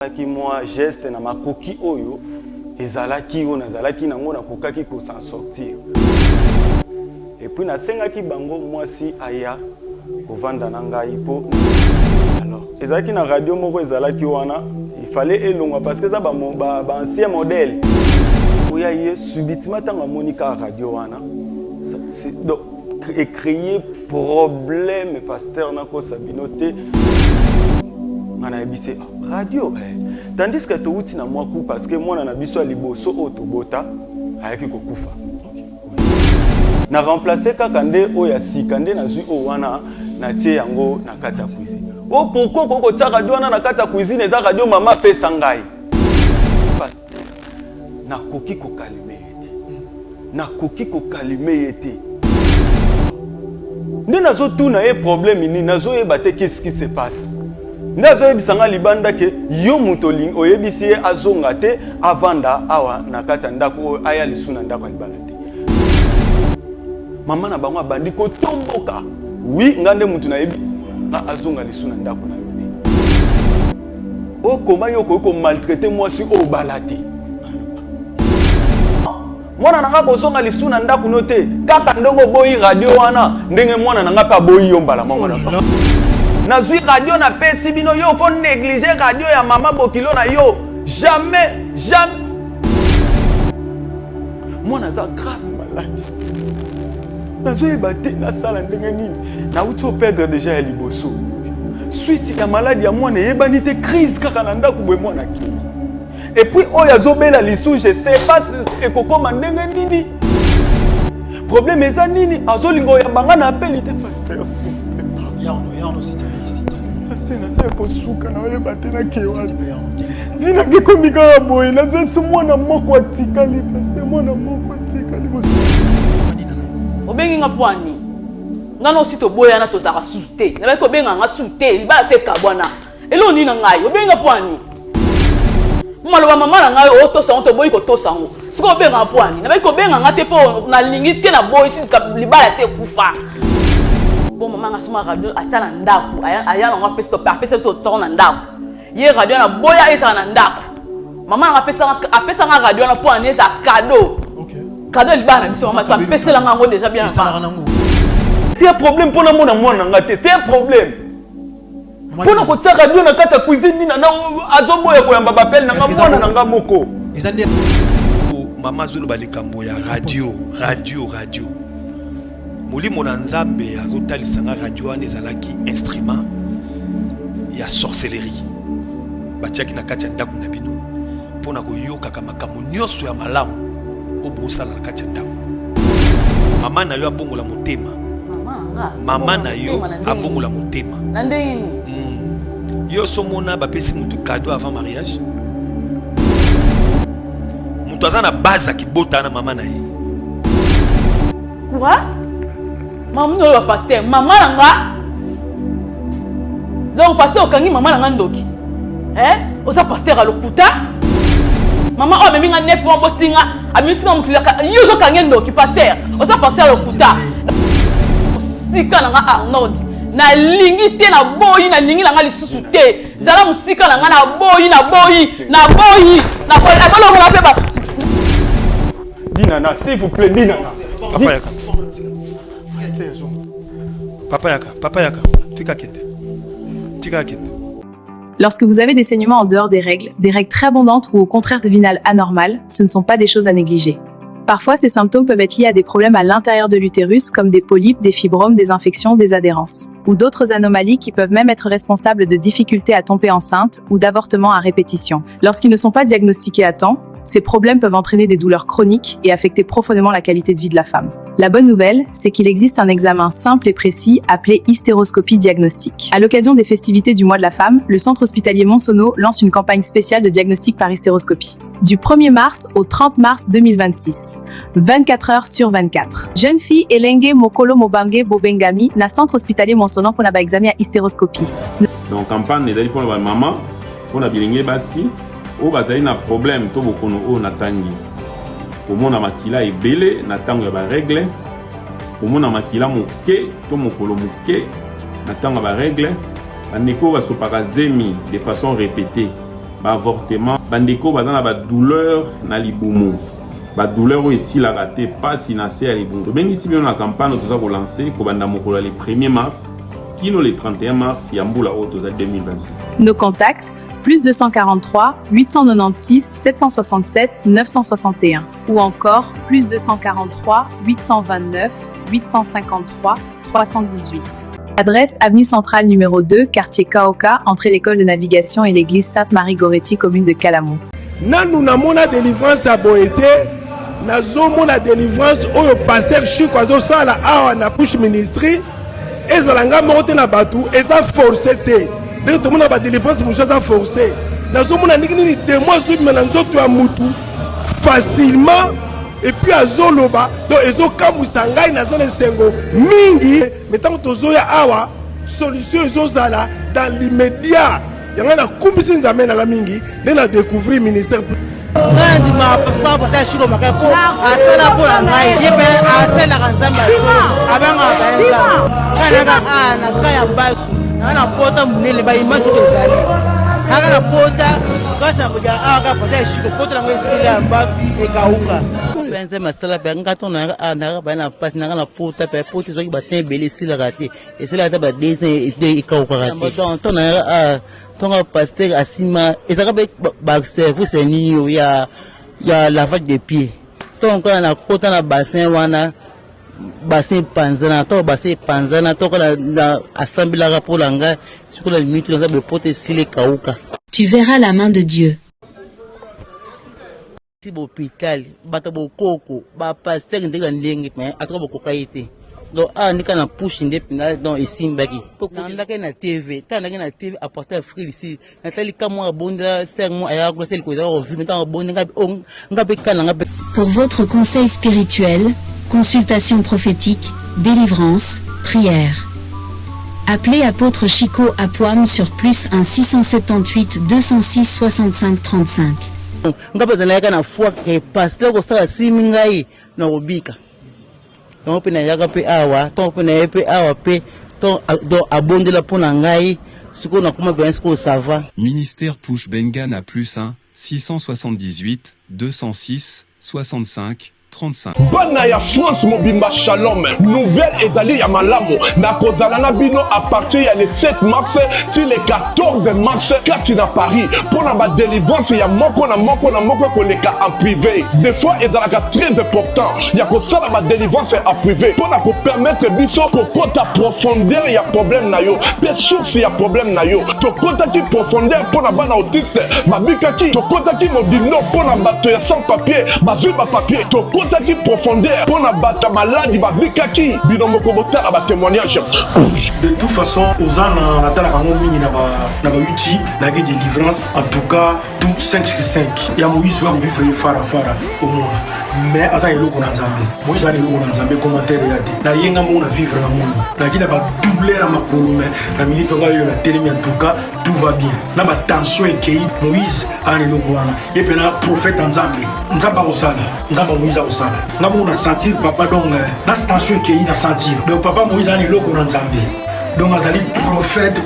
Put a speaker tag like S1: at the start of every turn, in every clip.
S1: Qui moi geste na makoki oyo ezalaki o nazalaki nango na kokaki ko s'en sortir. Et puis na senga ki bango moi si aya kovanda na ngai po. Alors ezalaki na radio moko ezalaki wana il fallait elongwa parce que ça ba ancien modèle. Oya ye subitement tanga monika radio wana. C'est donc créer problème pasteur na ko sabinoté. Radio tandis que tu uti na moi coup parce que moi na biso liboso otobota ayaki kokufa na remplacer kakande oya sikande na zui o wana na tie yango na kati ya cuisine o pourquoi koko tia radio wana na kati ya cuisine eza radio mama pesa ngai parce na koki ko calmer ete ne nazo tuna e problème ni nazo e baté qu'est-ce qui se passe. Nazo ebisanga libanda ke yo mutoling oyebisi azonga te avanda awa na kati ndako aya lisuna ndako libala te. Mama na bango bandi ko tomboka. Oui, ngande mutu na yebisi na azonga lisuna ndako na yo te. O koma yo ko maltraiter moi si o balate. Mwana nanga ko zonga lisuna ndako no te. Kaka ndongo boyi radio wana ndenge mwana nanga pa boyi yo mbala mama na. Na zui radio na pesi bino yo faut négliger radio ya mama bokilo na yo jamais moi na za grave malade na zui baté na sala ndenge nini na uti o perdre déjà ya liboso suite ya maladie ya moi na yebani te crise kaka na ndako bwe moi na ki et puis oya zobela lisu je sais pas ekokoma ndenge nini problème eza nini azolingo ya banga na appel te pasteur
S2: Yarno, s'il te plaît, s'il te plaît.
S1: C'est pour souka na yo batena kewa. Nina ngeko mika boy, na zo mwana moko atikali parce mwana moko atikali bosi.
S3: Obengi ngapwani. Ngano sito boya na tozaka sute. Na bako benga nga sute, libala se kabwana. Elo nina ngai, obengi ngapwani. Maloba mama na ngai o to sa onto boyi ko to sango. Siko benga ngapwani. Na bako benga ngate po na lingi te na boyi si libala se kufa. Bon maman a suma radio atala ndako aya na pesa to tourna ndako ye radio na boya esa na ndako maman apesa nga radio na po anesa cadeau cadeau libana biso maman so apesa la ngo déjà bien c'est un problème pour na mona ngate c'est un problème pour na ko tia radio na kata cuisine na azoboya ko yamba bapel na mona na nga moko
S2: ezande
S4: mama zulu balikambo ya radio Molimo na nzambe azotalisanga radio wana ezalaki instrument ya sorcellerie batiaki na kati ya ndako na bino mpona koyokaka makambo nyonso ya malamu obosala na kati ya ndako mama na yo abongola motema mama na yo abongola motema yo somona bapesi mutu cadeau avant mariage mutu aza na base akibota na mama na ye
S3: quoi. Maman no le pasteur, maman nanga. Donc pasteur okangi maman nanga ndoki. Osa pasteur a lokuta. Maman o memi nga 9 ans bosinga, amisi mukilaka. Yo zo kangi ndoki pasteur. Osa pasteur a lokuta. Sika nanga Arnold. Na lingi te na boyi na lingi nanga lisusu te. Zala musika nanga na boyi. Na ko abalo ko pe ba.
S1: Dinana, s'il vous plaît, Dinana.
S4: Papa Yaka, tika kende.
S5: Lorsque vous avez des saignements en dehors des règles très abondantes ou au contraire devinales anormales, ce ne sont pas des choses à négliger. Parfois, ces symptômes peuvent être liés à des problèmes à l'intérieur de l'utérus comme des polypes, des fibromes, des infections, des adhérences, ou d'autres anomalies qui peuvent même être responsables de difficultés à tomber enceinte ou d'avortements à répétition. Lorsqu'ils ne sont pas diagnostiqués à temps, ces problèmes peuvent entraîner des douleurs chroniques et affecter profondément la qualité de vie de la femme. La bonne nouvelle, c'est qu'il existe un examen simple et précis appelé hystéroscopie diagnostique. À l'occasion des festivités du mois de la femme, le centre hospitalier Monsonneau lance une campagne spéciale de diagnostic par hystéroscopie. Du 1er mars au 30 mars 2026, 24 heures sur 24. Jeune fille Elenge Mokolo Mobange Bobengami na centre hospitalier Monsonneau pour na examen à hystéroscopie.
S6: Donc campagne est pour la maman, pour la bilingé basi, ou bazali na problème to bokono o natangi. Omona makila ebele na tango ya ba règle, omona makila moke to mokolo moke na tango ya ba règle, aneko ba sopaka zemi de façon répétée. avortement bandeko bazana ba douleur na libumu ba douleur aussi la raté pas sinacé à libumu to bengi sibio na campagne to za ko lancer ko banda mokolo le 1er mars kino le 31 mars yambula auto za 2026.
S5: Nos contacts plus 243 896 767 961 ou encore plus 243 829 853 318. Adresse avenue Centrale numéro 2, quartier Kaoka, entrée l'école de navigation et l'église Sainte-Marie-Goretti, commune de Kalamou.
S7: Nous avons la délivrance à Boété, nous avons la délivrance au pasteur Chico Azosala à la push ministry, et Zalanga monte na batou, et ça forcé. Donc tout le monde a la délivrance, nous avons forcé. Nous avons des mois sur le facilement. Et puis à Zoloba, donc ils ont kamusanga na zone sengo mingi, mais tant que tozoya awa solution ils ont zala dans l'immédiat. Yanga na kumisi nzambe na mingi, na découvrir ministère.
S8: Ndi ma papa pata shiko makapo asala pour ngai yebe asala kanzamba abanga baenza kana na kaya basu na pota munele ba image de zali na pota kasa kuja aka pata shiko pota ngai sila basu e kauka penze masala pe ngato na ba na passe na pota pe pota zo ki batin beli sila rate et cela ba dessin e kauka rate donc to na tonga pasteur asima ezaka ba service ni ya lavage de pieds donc na kota na bassin wana bassin panzana to bassin panzana to na assemblée la pour langa sur la limite dans be pote sile kauka.
S9: Tu verras la main de Dieu.
S8: Si l'hôpital bata bokoko ba pasteur ndeka ndenge mais atro bokoka ite donc nika na push indépendant donc ici mbaki ndaka na TV tandaka na TV apporter frère ici natali kamwa bonda sermo aya ko sel ko za ko vivre dans bonda ngabe kana ngabe.
S9: Pour votre conseil spirituel, consultation prophétique, délivrance, prière. Appelez apôtre Chico à Poam sur +1 678 206 65 35.
S8: Ngabe zalaka na foi que pasteur ko sa simingai na obika. Donc pe na yaga pe awa to pe na pe awa pe to do abonde la pona ngai siko na kuma ben siko sava.
S10: Ministère Push Bengan à +1 678 206 65 35.
S11: Bana ya France mobimba shalom. Nouvelle ezali ya malamu. Na kozala na bino à partir ya le 7 mars til le 14 mars kati na Paris. Pour na ba délivrance ya moko na moko ko leka en privé. Des fois ezalaka très important. Ya ko sala ba délivrance en privé. Pour na ko permettre biso ko kota profondeur ya problème na yo. Pe source ya problème na yo. To kota ki profondeur pour na bana autiste. Babika ki to kota ki mobimno pour na bato ya sans papier. Bazui ba papier. To qui profondeur pour na bata maladie ba bikaki binombo ko botala ba témoignage.
S12: De toute façon aux ans na tala kango mingi na ba YouTube la guerre de délivrance en tout cas tout 5 sur 5 ya Moïse va vivre fara au monde mais asa eloko na Nzambe Moïse ani eloko na Nzambe commentaire ya te na yenga mo na vivre na monde na kina ba douleur ma kolome na minute nga yo na telemi en tout cas tout va bien na ba tension ekei Moïse ani eloko wana et puis na prophète Nzambe Nzamba Moïse osala nga mo na sentir papa donc na tension ekei na sentir donc papa Moïse ani eloko na Nzambe donc azali prophète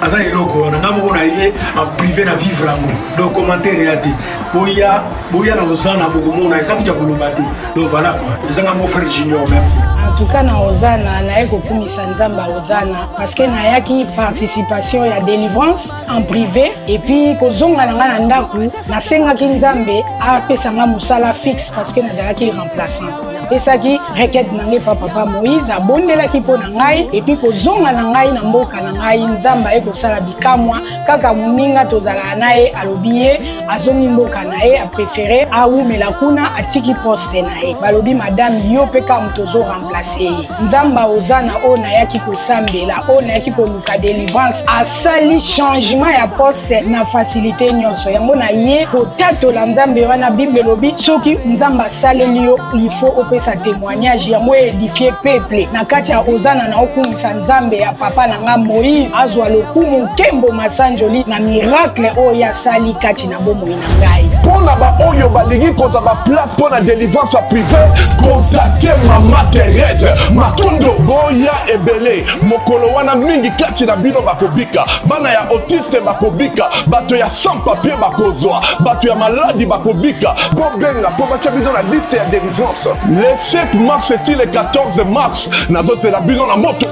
S12: azali eloko wana nga mo na ye en privé na vivre amour donc commentaire ya te boya na osana boko mo na esabu ja koloba te donc voilà quoi ezanga mon frère Junior merci
S13: en tout cas na osana na eko kumisa Nzamba osana parce que na yaki participation ya délivrance en privé et puis kozonga na nga na ndaku na senga ki Nzambe a pesa nga musala fixe parce que nazala ki remplaçante na pesa ki requête na nge papa Moïse abondela ki po na ngai et puis kozonga na ngai na mboka na ngai Nzamba eko sala bikamwa kaka muninga tozala naye alobiye azongi mboka na ye a préféré aumela kuna atiki poste na ye balobi madame yo pe ka mutozo remplacer Nzamba ozana ona yaki kosambela ona yaki koluka délivrance asali changement ya poste na facilité nyonso yango na ye kotatola Nzambe wana Bible lobi soki Nzamba saleli yo il faut opesa témoignage yango édifier peuple na kati ya ozana na okumisa Nzambe ya papa nanga Moïse azwa lokumu nkembo masanjoli na miracle oyo asali kati na bomoi na ngai.
S11: Pona ba oyo balingi koza ba place pona délivrance privée, contactez Mama Thérèse Matondo boya ebele mokolo wana mingi kati na bino bakobika bana ya autiste bakobika bato ya sans papier bakozwa bato ya maladi bakobika bobenga po batia bino na liste ya délivrance le 7 mars et le 14 mars nazozela bino na moto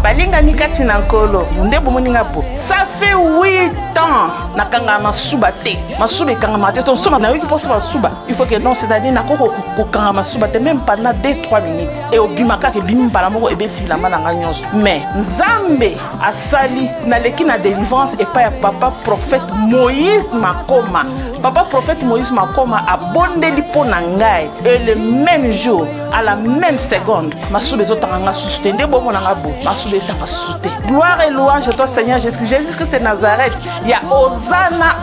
S8: balinga mikati na nkolo ndebo moninga po ça fait 8 ans nakanga masuba te masuba kanga mate to soma na 8 pour masuba il faut que non c'est-à-dire na koko kanga masuba te même pendant 2-3 minutes et obimaka ke bimi bala moko ebe sibila mananga nyonso mais nzambe asali na leki na délivrance et pas ya papa prophète Moïse Makoma. Papa prophète Moïse Makoma a bondeli po na ngai et le même jour à la même seconde masuba ezotanga susute ndebo monanga bo masuba ezanga susute. Gloire et louange à toi Seigneur Jésus-Christ de Nazareth. Il y a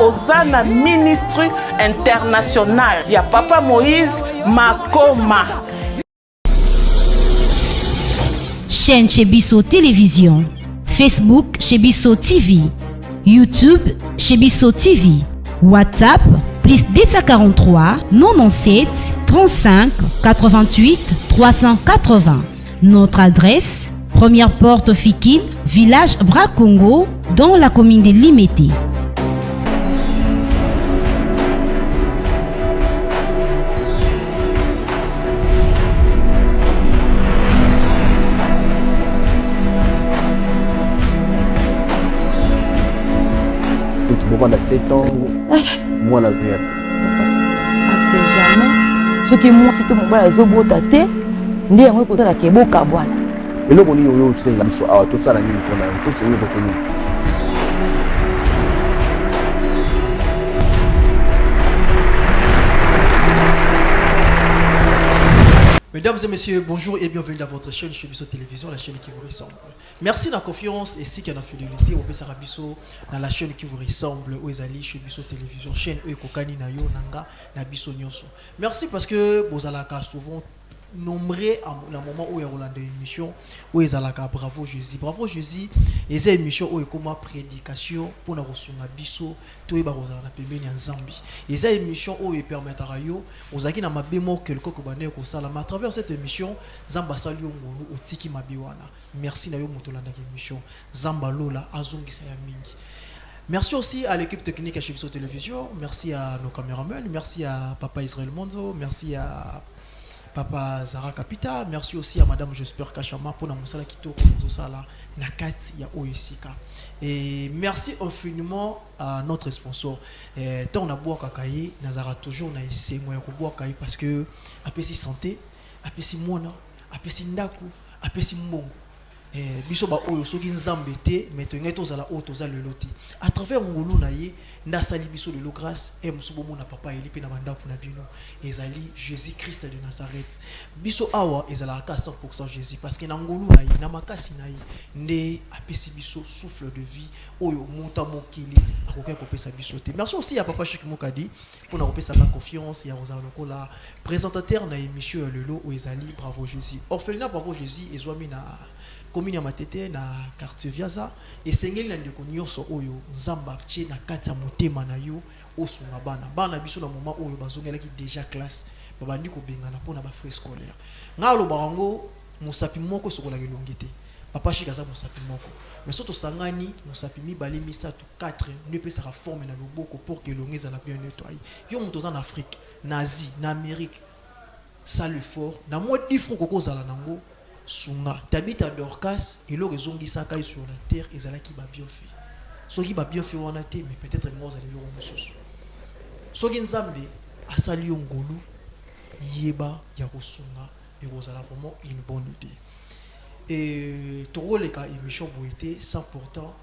S8: Hosanna ministre international. Il y a Papa Moïse Makoma.
S14: Chaîne Chebiso Télévision, Facebook Chebiso TV, YouTube Chebiso TV, WhatsApp +243 97 35 88 380. Notre adresse, première porte Fikine, village Bracongo, dans la commune de Limete.
S15: Pendant 7 ans, moi la vie.
S16: Parce que jamais, ce qui moi c'était mon père, zobo tate, ndi yango ko tala ke boka bwana.
S15: Eloko ni yo senga biso awa to sala nini pona to senga ko toni.
S2: Mesdames et messieurs, bonjour et bienvenue dans votre chaîne Chebiso Télévision, la chaîne qui vous ressemble. Merci de la confiance et si qu'il y a la fidélité, on peut s'arabiso dans la chaîne qui vous ressemble, où ezali Chebiso Télévision, chaîne où kokani na yo nanga na biso nyonso. Merci parce que vous allez souvent nombreux à un moment où il y a une émission où ils allaient bravo Jésus et cette émission où il y a comme prédication pour nous recevoir biso tout est barosé na pembeni en Zambie et cette émission où il permet à yo aux aki na mabemo quelque que bané ko sala à travers cette émission Zamba sali ngolu otiki mabiwana merci na yo motolanda ke émission Zamba lola azongisa ya mingi. Merci aussi à l'équipe technique à Chebiso Télévision, merci à nos caméramans, merci à Papa Israël Monzo, merci à Papa Zara Kapita, merci aussi à Madame Jesper Kachama pour la musala kitoko sala nakati ya Oesika. Et merci infiniment à notre sponsor. Tant on a bois kakaye, Nazara toujours na essayer moyen ko bois kakaye parce que apesi santé, apesi mona, apesi ndaku, apesi mbongo. Biso ba oyo soki nzambe te meto ngeto zala oto za leloti à travers ngolu na ye nda sali biso de lo grâce et musubo mona papa elipe na bandaku na bino ezali Jésus-Christ de Nazareth biso awa ezala ka 100% Jésus parce que na ngolu na ye na makasi na ye nde apesi biso souffle de vie oyo monta mokili akoka ko pesa biso te. Merci aussi à papa Chic Mokadi pour na kopesa la confiance ya ozala lokola présentateur na émission lelo o ezali bravo Jésus orphelinat bravo Jésus ezwami na commune ya Matete na quartier Viaza et sengeli na ndeko nyonso oyo nzamba tie na kati ya motema na yo osunga bana biso na moment oyo bazongelaki déjà classe babandi ko bengana pona ba frais scolaire ngalo barango musapi moko sokola kelongi te papa Chika za musapi moko mais soto sangani musapi mibale misatu 4 ne pesa ka forme na loboko pour que longi za la bien nettoyer yo muto en Afrique na Asie na Amérique ça le fort na moi 10 francs koko zala nango sunga tabita Dorcas et le rezongi sakai sur la terre et zala ki ba bien fait soki ba bien fait wana te mais peut-être moi za lelo mususu soki nzambe asali ngolu yeba ya kosunga et rozala vraiment une bonne idée et to les cas émission boité sans pourtant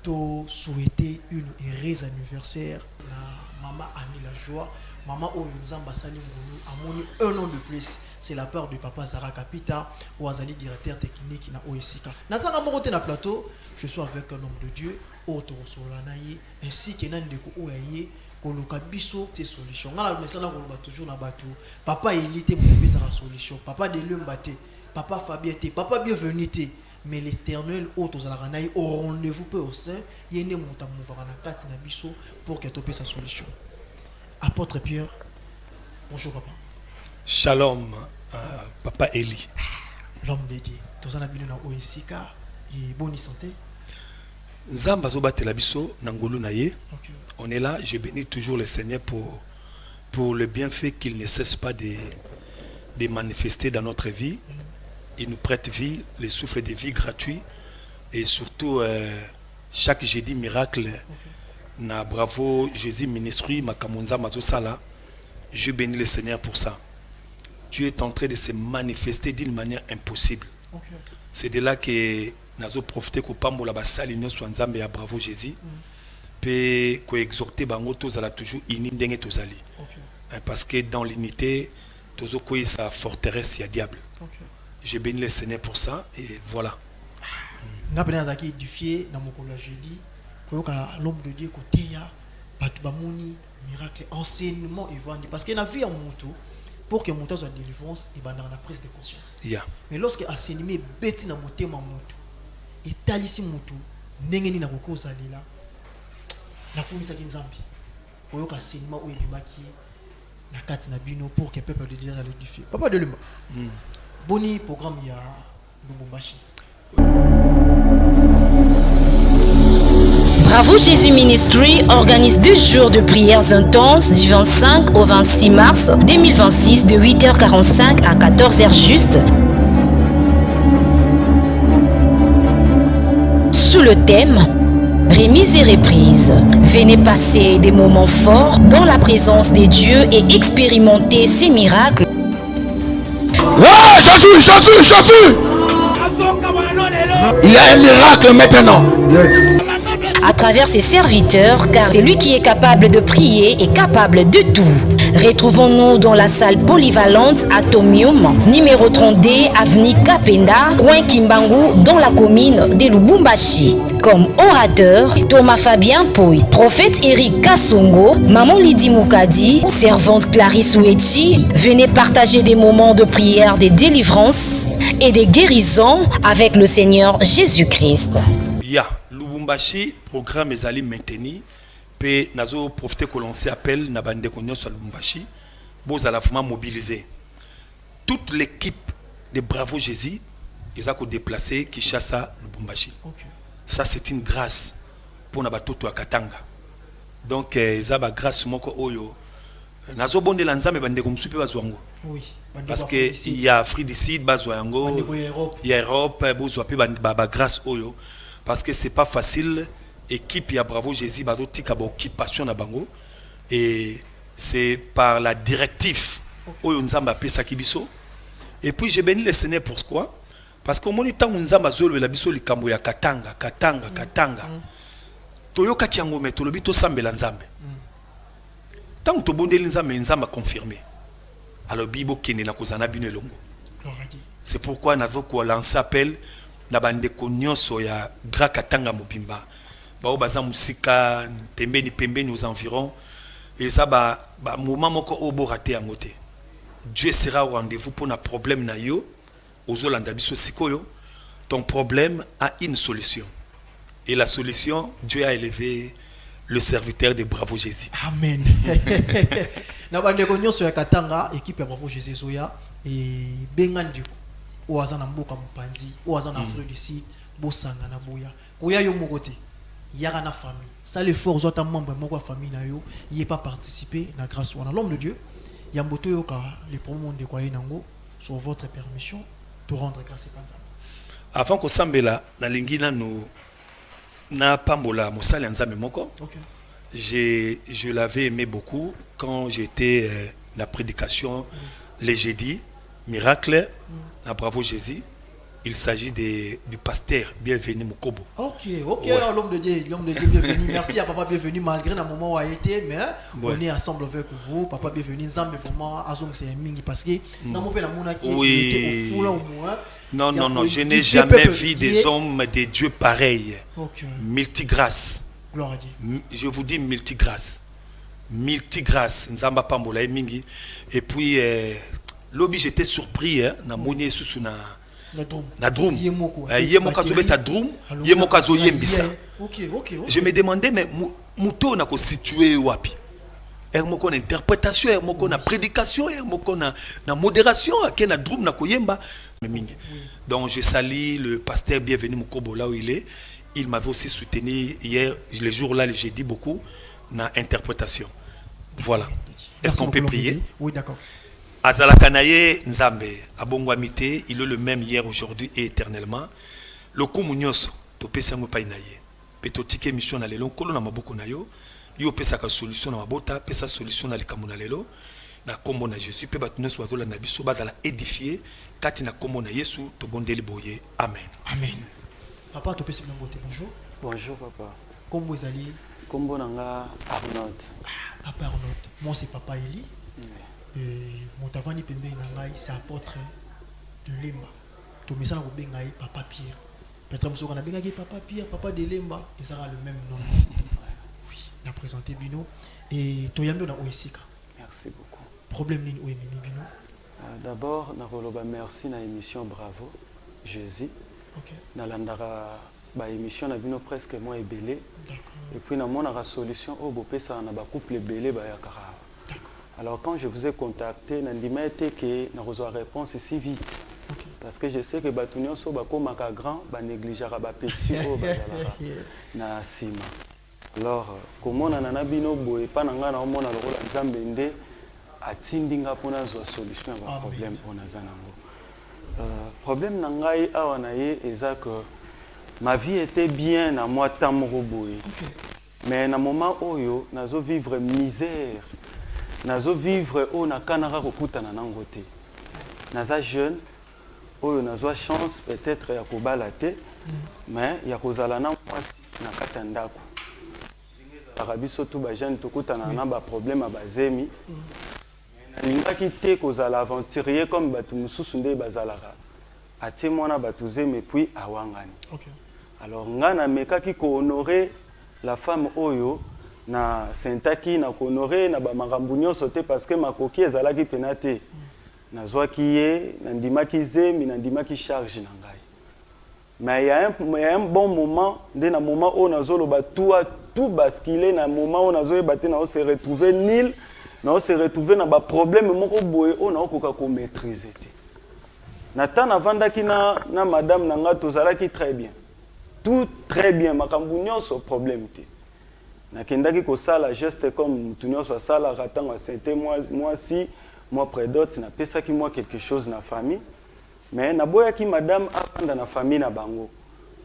S2: to souhaiter une heureuse anniversaire na maman Annie la joie maman oyo nzamba sali ngolu amoni un an de plus c'est la part de papa Zara Kapita ou Azali directeur technique na Oesika na sanga moko te na plateau je suis avec un homme de Dieu auto solanaye ainsi que nandeko oyaye koloka biso te solution ngala mesana koloba toujours na bato papa elité mo pesa la solution papa de l'homme baté papa Fabiette papa bienvenue mais l'éternel autre au rendez-vous peut au sein il y a une montagne pour que tu sa solution. Apôtre Pierre, bonjour papa.
S4: Shalom, papa Eli.
S2: L'homme de Dieu, tu as bien na OSIKA et bonne santé.
S4: Nzamba zo batela biso nangolu na ye. On est là, je bénis toujours le Seigneur pour le bienfait qu'il ne cesse pas de manifester dans notre vie. Il nous prête vie, le souffle de vie gratuit et surtout chaque jeudi miracle na bravo Jésus ministry makamonza matosala. Je bénis le Seigneur pour ça. Dieu est en train de se manifester d'une manière impossible. C'est de là que nazo profiter ko pambola basali nyonso nzambe ya bravo Jésus. Pe ko exhorter bango tozala toujours ini ndenge tozali. Parce que dans l'unité tozo koyi sa forteresse ya diable. Je bénis le Seigneur pour ça et voilà.
S2: Nga pena zaki édifié dans mon collège jeudi ko l'homme de Dieu côté ya batu bamoni miracle enseignement et vendre parce que na vie en mutu pour que mutu soit délivrance et banda na prise de conscience. Mais lorsque enseignement beti na motema mutu et talisi mutu ndenge ni na kokoza lela na kumisa kinzambi ko yoka enseignement o ebimaki na kati na bino pour que peuple de Dieu soit édifié. Papa de Lumba. Boni programme ya Lubumbashi.
S14: Bravo Jésus Ministry organise 2 jours de prières intenses du 25 au 26 mars 2026 de 8h45 à 14h juste. Sous le thème Remise et reprise. Venez passer des moments forts dans la présence des dieux et expérimenter ces miracles.
S11: Ouais, Jésus! Il y a un miracle maintenant. Yes.
S14: À travers ses serviteurs, car c'est lui qui est capable de prier et capable de tout. Retrouvons-nous dans la salle polyvalente Atomium, numéro 30D, avenue Kapenda, coin Kimbangu, dans la commune de Lubumbashi. Comme orateur, Thomas Fabien Poy, prophète Eric Kassongo, Maman Lydie Moukadi, servante Clarisse Ouechi, venez partager des moments de prière, de délivrance et de guérison avec le Seigneur Jésus-Christ.
S4: Lubumbashi, programme ezali maintenu. Pe nazo profiter ko lancer appel na bande ko nyonso Lubumbashi. Bozala vraiment mobiliser. Toute l'équipe de Bravo Jésus, ils ont déplacé Kinshasa Lubumbashi. Ça c'est une grâce pour na batoto à Katanga. Donc ils ont grâce moko oyo. Nazo bonde la nzambe bande ko msupe bazwango. Oui. Parce que il y a Afrique du Sud bazwango. Il y a Europe bozwa pe ba grâce oyo. Parce que c'est pas facile. Équipe ya Bravo Jésus bazotika ba occupation na bango et c'est par la directive oyo nzamba pesa kibiso. Et puis j'ai béni le Seigneur pourquoi? Parce que moni tango nzamba zolo la biso likambo ya Katanga. Toyoka kiango me tolobi to sambela nzambe. Tango to bondeli nzamba confirmé. Alors bibo kene na kozana bino elongo. C'est pourquoi nazo ko lancer appel na bande ko nyonso ya Grand Katanga mobimba. Bao baza musika pembeni aux environs et ça ba moment moko obo raté en côté. Dieu sera au rendez-vous pour un problème na yo ozolanda biso sikoyo. Ton problème a une solution et la solution, Dieu a élevé le serviteur de Bravo Jésus.
S2: Amen. Na bande ko nyonso ya Katanga équipe ya Bravo Jésus zoya et bengandi o azana mboka mpanzi o azana Afrique du Sud bosanga na boya koya yo mokote yaka na famille ça l'effort zota membre moko famille na yo y est pas participer na grâce wana l'homme de Dieu yamboto yoka les promos de quoi nango sur votre permission de rendre grâce et panza
S4: avant que sambela na lingina no na pambola mosala nzambe moko. Je l'avais aimé beaucoup quand j'étais la prédication les jeudis miracle na Bravo Jésus. Il s'agit du pasteur Bienvenu Mukobo.
S2: Ok, ouais. L'homme de Dieu, bienvenu. Merci à Papa Bienvenu, malgré le moment où il a été, mais on est ensemble avec vous. Papa Bienvenu, Nzambe vraiment, Azong c'est mingi parce que dans mon pays, était au fou là au moins.
S4: Non, je n'ai jamais vu des hommes, des dieux pareils. Multigrâce.
S2: Gloire à Dieu.
S4: Je vous dis multigrâce. Nzamba Pambola mingi. Et puis, l'objet j'étais surpris, na moni sous na drum yemoko azobeta drum yemoko azoyembisa. Je me demandais mais muto na ko situer wapi? Moko na interprétation, moko na prédication, moko na modération, na drum na koyemba. Donc je salue le pasteur Bienvenu Mukobo là où il est. Il m'avait aussi soutenu hier, les jours là, j'ai dit beaucoup na interprétation. Voilà. Est-ce qu'on peut prier?
S2: Oui, d'accord.
S4: Azalakanaye Nzambe, Abongwamite, il est le même hier, aujourd'hui et éternellement. Le Komunyoso, Topesa Mupainaye. Petotike mission na lelo, kolo na maboko na yo. Yo pesa ka solution na mabota, pesa solution na likamuna lelo. Na kombo na Jésus, pe batuneso bazola na biso bazala édifier, kati na kombo na Yesu, to bondeli boye. Amen.
S2: Amen. Papa, Topesa Mbote, bonjour.
S1: Bonjour papa.
S2: Kombo ezali?
S1: Kombo nanga Arnaud.
S2: Papa Arnaud. Moi c'est Papa Eli. Mon tavani pembe nangai c'est apôtre de Lemba. To mesana ko bengai Papa Pierre. Peut-être monsieur on a bengaki Papa Pierre, Papa de Lemba, ils aura le même nom. Oui, on a présenté Bino et Toyambe na Oesika.
S1: Merci beaucoup.
S2: Problème nini Oemini Bino?
S1: D'abord na koloba merci na émission Bravo Jésus. OK. Na landara ba émission na Bino presque moi ebelé. D'accord. Et puis na mona solution au bopesa na ba couple belé ba yakara. Alors quand je vous ai contacté, Nandima était que nous avons réponse ici vite. Okay. Parce que je sais que Batunion so bako maka grand, ba négligera ba petit o ba na sima. Alors comment on a bino boye pa nanga na omona lokola Nzambe nde atindinga pona zo solution à problème on a zanango. Problème nangai awa na ye eza que ma vie était bien à moi tamoro boye. Okay. Mais na moment oyo nazo vivre misère. Nazo vivre au na kanara kokuta na nangote. Naza jeune oyo nazo chance peut-être ya kobala te mais ya kozala na mwasi na kati ya ndako. Arabiso tu ba jeune tokuta na ba problème ba zemi. Nalingaki te kozala aventurier comme batu mususu nde bazalaka. Atie mwana batu zemi puis awangani. Okay. Alors ngana mekaki ko honorer la femme oyo na sentaki na honorer na ba makambu sauté parce que makoki ezalaki penate na zwaki ye na ndimaki zemi na ndimaki charge na ngai. Mais il y a un bon moment dès na moment où nazoloba tout basculer na moment où nazoyebate na se retrouver nil na se retrouver na ba problème moko boye o na okoka ko maîtriser te. Na tan avandaki na madame na nga tozalaki très bien. Tout très bien makambu nyonso problème te. Nakendaki ko sala geste comme tunyo so sala ratang c'était moi si moi prédote na pesa ki moi quelque chose na famille mais na boya ki madame apanda na famille na bango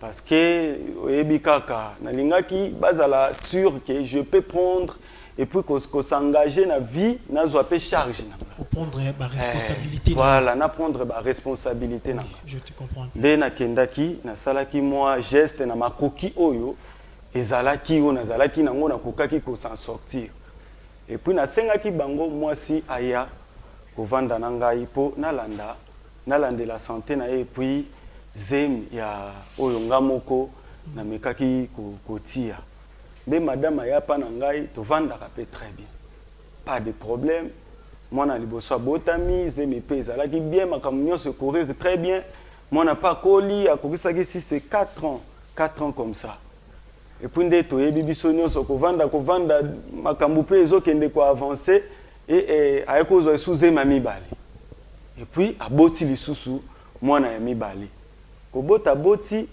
S1: parce que oyebi kaka na lingaki bazala sûr que je peux prendre et puis ko s'engager na vie na zo pe charge na
S2: prendre ba responsabilité
S1: voilà na prendre ba responsabilité na
S2: je te comprends
S1: de na kendaki na sala ki moi geste na makoki oyo ezalaki o nazalaki nango na kokaki ko s'en sortir et puis na sengaki bango moi si aya kovanda na ngai po nalanda la santé na et puis zem ya oyo ngamoko na mekaki kotia mais madame aya pa na ngai to vanda rapé très bien pas de problème moi na liboso botami zem pe ezalaki bien makamyo se courir très bien moi na pas koli akokisaki 6 4 ans comme ça. Et puis nde toyebi biso nyonso kovanda makambu pe ezokende ko avancer et ayekozwa suze mibali. Et puis aboti lisusu mwana ya mibali. Kobota boti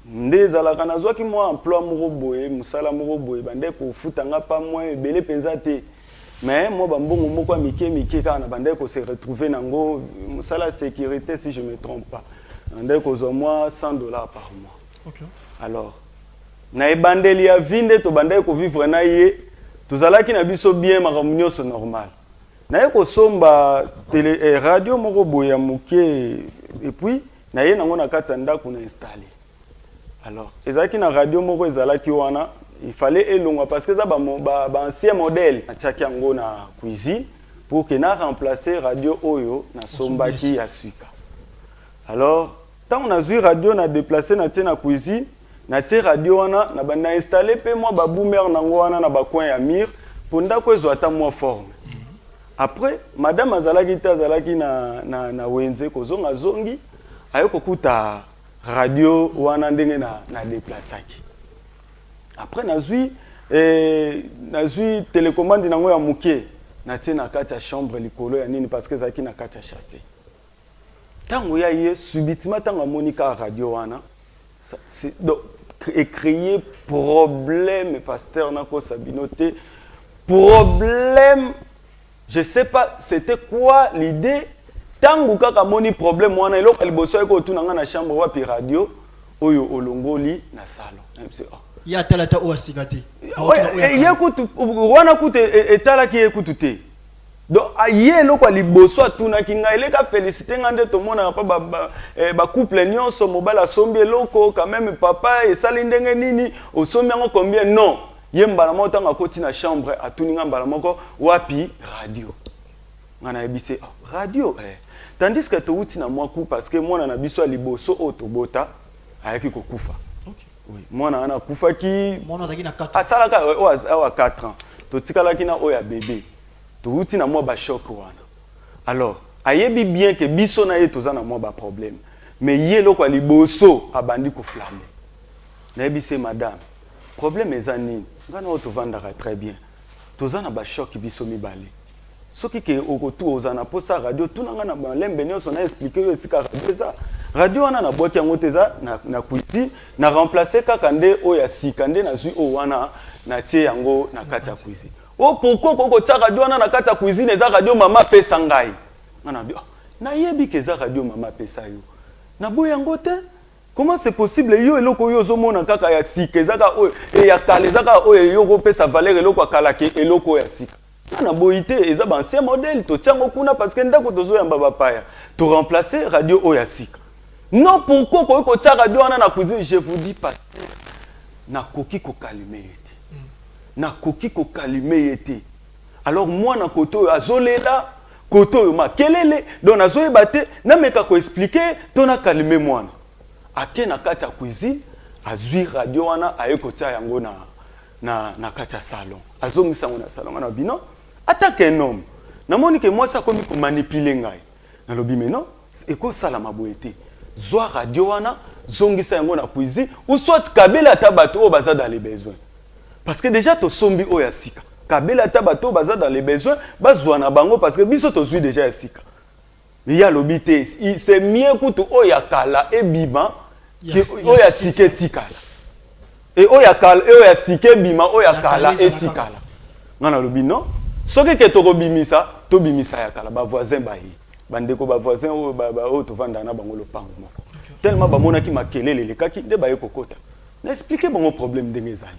S1: nde zalaka nazwaki moi emploi moko boye musala moko boye bande ko futanga pa moi ebele penza te. Mais moi bambongo moko mike kana bande ko se retrouver nango musala sécurité si je me trompe pas. Bande ko zo moi $100 par mois. OK. Alors na ebandeli ya vinde to bandai ko vivre na ye tozalaki na biso bien makamunyo so normal na ye ko somba télé radio moko boya muke et puis na ye nango na kati ndako na installer. Alors ezalaki na radio moko ezalaki wana il fallait elongwa parce que ça ba ancien modèle na tchaki yango na cuisine pour que na remplacer radio oyo na sombaki ya suka. Alors tant on a vu radio na déplacer na tena cuisine na te radio wana na banda installer pe moi ba boomer nango wana na ba coin ya mur pour ndako ezo ata moi forme. Après madame azalaki na wenze ko zonga zongi ayoko kuta radio wana ndenge na déplaçaki. Après nazui télécommande nango ya muke na tie na kati ya chambre likolo ya nini parce que zaki na kati ya chassé. Tango ya ye subitement tango monika radio wana c'est donc créer problème pasteur nako sabinoté problème je sais pas c'était quoi l'idée tango kaka moni problème wana eloko liboso ko tunanga na chambre wapi radio oyo olongoli na salon
S2: ya talata o asigati
S1: ya kutu wana kutu etala ki ekutu te donc aye eloko liboso atuna kinga eleka féliciter ngande to mona pa ba couple nyonso mobala sombi eloko quand même papa et sali ndenge nini osombi ngo combien non yembala mota ngakoti na chambre atuninga mbala moko wapi radio ngana ebise radio tandis que to uti na mwaku parce que mwana na biso liboso otobota ayaki kokufa.
S2: OK.
S1: Oui, mwana ana kufa ki
S2: mwana zaki na 4 ans.
S1: Asalaka wa 4 ans. To tikala ki na oya bébé. To uti na mwa ba choc wana. Alors, ayebi bien que biso na ye toza na mwa ba problème. Mais ye loko liboso abandi ko flammer. Na ebise madame. Problème ezani. Ngana oto vandaka très bien. Toza na ba choc biso mibale. Soki ke okotu ozana posa radio tunanga na balembe nyonso na expliquer yo esika radio za radio wana na boki yango teza na cuisine na remplacer kaka nde oya sika nde na zui o wana na tie yango na kati ya cuisine o pourquoi koko tia radio wana na kati ya cuisine eza radio mama pesa ngai ngana bi na yebi ke eza radio mama pesa yo na boya yango te comment c'est possible yo eloko yo zomona kaka ya sika ezaka o ya kale ezaka o yo ko pesa valeur eloko akala ke eloko ya sika na boité eza ba ancien modèle to tiango kuna parce que ndako tozo yamba bapaya to remplacer radio oyasika non pourquoi ko tia radio wana na cuisine je vous dis pas na koki ko calmer yete na koki ko calmer yete alors moi na koto azolela koto ma kelele donc nazoyeba te na meka ko expliquer to na calmer mwana ake na kati ya cuisine azui radio wana ayeko tia yango na kati ya salon azongisa ngo na salon na bino attaque un homme namoni que moi ça comme ko manipuler ngai na lobi mais non eko sala maboete zwa radio wana zongisa yango na cuisine ou soit kabela tabato o baza dans les besoins parce que déjà to sombi o ya sika kabela tabato baza dans les besoins bazwa na bango parce que biso to zui déjà ya sika ya lobi te c'est mieux kutu o ya kala e bima o ya sike tikala et o ya kala e o ya sike bima o ya kala e tikala ngana lobi non soki ke to bimisa to bimisa ya kala ba voisin ba yi bandeko ba voisin o to vanda na bango lopango moko tellement ba mona ki makelele le kaki de ba ye kokota na expliquer bon problème de ngezali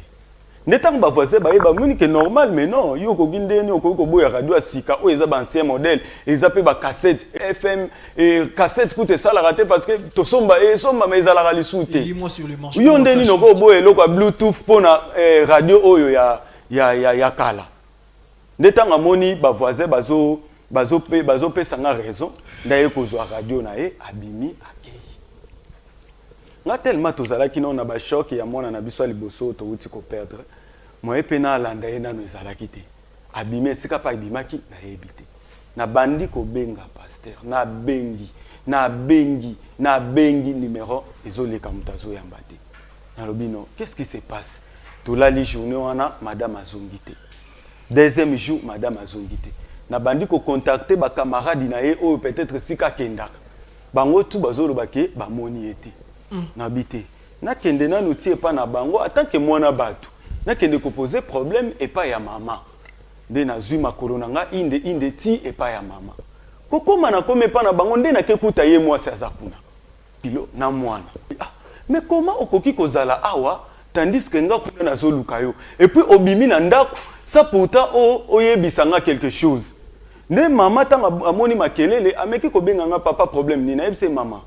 S1: netango ba voisin ba ye ba moni que normal mais non yo ko ginde ni ko boya radio asika o eza ba ancien modèle eza pe ba cassette FM et cassette coûte ça la raté parce que to somba mais za la ralisute yo ndeni no ko boya lo kwa bluetooth pona radio oyo ya kala netanga moni ba voisin bazo pesa nga raison ndaye kozwa radio na ye abimi akei nga tellement tozalaki na ba choc ya mona na biso liboso to uti ko perdre moi pena landa ye nano ezalaki te abimi esika pa abimaki na yebite na bandi ko benga pasteur na bengi numéro ezoleka mutazo ya mbate na lobino qu'est-ce qui se passe to la li journée wana madame azongite deuxième jour madame azongite na bandi ko contacter ba camarade na ye o peut-être sika kendaka bango tout bazolo bake ba moni ete na bité na kende na nutie pa na bango tant que mwana batu na kende ko poser problème et pas ya mama de na zui makolo nga inde ti et pas ya mama kokoma na kome pa na bango nde na kekuta ye mwasi azakuna pilo na mwana mais comment okoki kozala awa tandis que nga kuna na zoluka yo et puis obimi na ndako ça pourtant oyebisanga quelque chose ne mama tanga amoni makelele ameki ko benga nga papa problème ni na yebse mama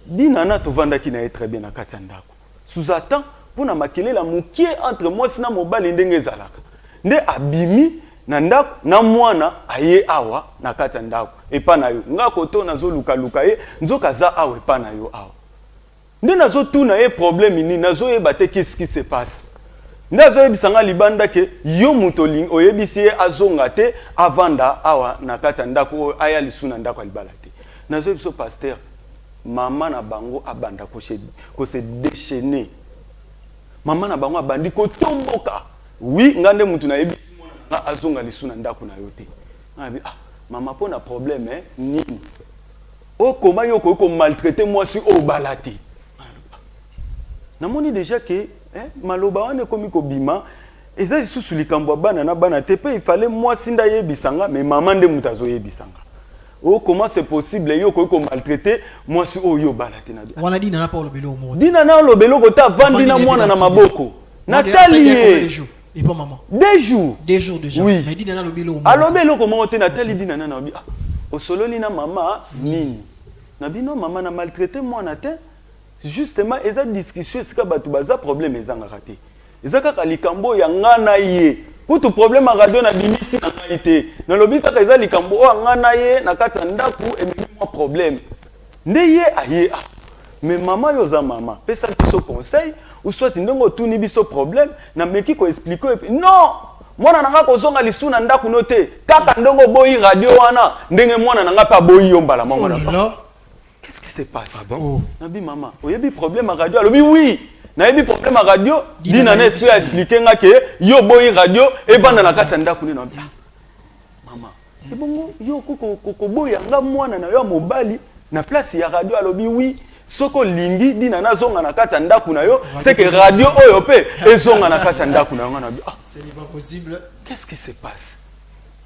S1: dina na to vanda ki na être très bien na kati ndako sous-attend pour na makelele mukie entre moi sina mobali ndenge zalaka nde abimi na ndako na mwana aye awa na kati ndako epa na yo nga koto nazoluka luka ye nzoka za awa epa na yo awa nde nazo tuna ye problème ni nazo yeba te qu'est-ce qui se passe ndazo yebisanga libanda ke yo mutoling oyebisi ye azonga te avanda awa na kati ndako aya lisuna ndako alibala te nazo yebiso pasteur maman na bango abanda ko se déchaîner. Maman na bango abandi ko tomboka. Oui, ngande mutu na yebisi mwana azonga lisuna ndako na yote. Ngabi maman pona problème nini? O comment yo ko maltraiter moi si o balati. Namoni déjà que maloba wane komi ko bima eza sous likambo bana na bana te pe il fallait moi sinda yebisanga mais maman nde mutu azo yebisanga. Oh, comment c'est possible yo ko maltraiter moi si o yo balati na bien.
S2: Wana dina na pa lobelo mo.
S1: Dina na lobelo ko ta vandi na mwana na maboko. Nathalie
S2: et pas maman.
S1: 2 jours.
S2: 2 jours déjà.
S1: Oui.
S2: Mais dina na lobelo mo.
S1: Alobelo ko mo te Nathalie dina na na bi. O soloni na maman nini. Na bino maman na maltraiter mwana te. Justement eza discussion sika batu baza problème ezanga raté. Eza kaka likambo ya ngana ye. Kutu problème a radio na bimisi na ngaite. Na lobi kaka eza likambo o ngana ye na kata ndaku ememi mo problème. Nde ye aye a. Mais maman yoza maman, pesa biso conseil ou soit ndongo tuni biso problème na meki ko expliquer non. Mwana nanga ko zonga lisuna ndaku note. Kaka ndongo boyi radio wana ndenge mwana nanga pa boyi yombala maman na. Qu'est-ce qui se passe? Ah bon? Nabi maman, oyebi problème à radio. Alobi oui. Nayebi problème à radio. Dina na expliquer nga ke yo boyi radio e banda na kata ndaku ni na. Maman, e bongo yo ko boya nga mwana na yo mobali na place ya radio alobi oui. Soko lingi dina na zonga na kata ndaku na yo, c'est que radio oyo pe e zonga na kata ndaku na nga na bi.
S2: C'est pas possible.
S1: Qu'est-ce qui se passe?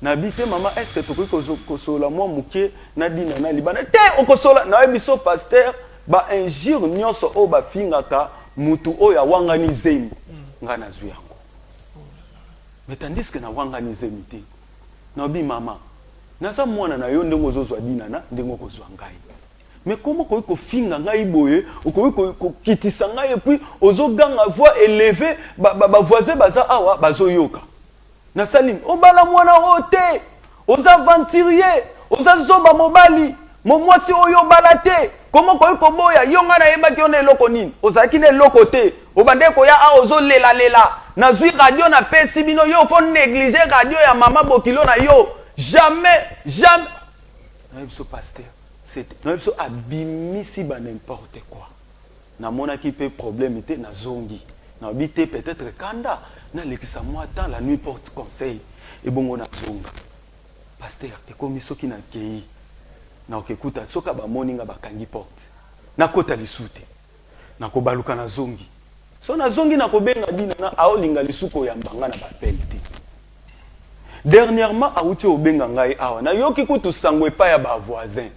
S1: Nabi te maman, est-ce que tu peux kosola moi muke na dina na libana te okosola na biso pasteur ba injure nyonso o ba fingaka mutu o ya wangani zemi ngana zuyango. Mais tandis que na wangani zemi te. Nabi maman, na sa mwana na yo ndenge ozozwa dina na ndenge kozwa ngai. Mais comment ko finga ngai boye ko kitisa ngai et puis ozoganga voix élevée ba voisin baza awa bazo yoka. Na salim obala mwana ote oza aventurier oza zoba mobali momwasi oyo balate comment ko boya yonga na yeba ki ona eloko nini ozaki na eloko te obande ko ya a ozo lela na zui radio na pesi bino yo fo négliger radio ya mama bokilo na yo jamais na biso pasteur c'est na biso abimisi ba n'importe quoi na mona ki pe problème était na zongi na bité peut-être kanda na lekisa moi tant la nuit porte conseil et bongo na zonga pasteur te komiso ki na kei na okekuta soka ba moninga bakangi porte na kota lisute na ko baluka na zongi so na zongi na ko benga dina na aolinga lisuko ya mbanga na bapelite dernièrement auti obenga ngai awa na yoki kutu sangwe pa ya ba voisin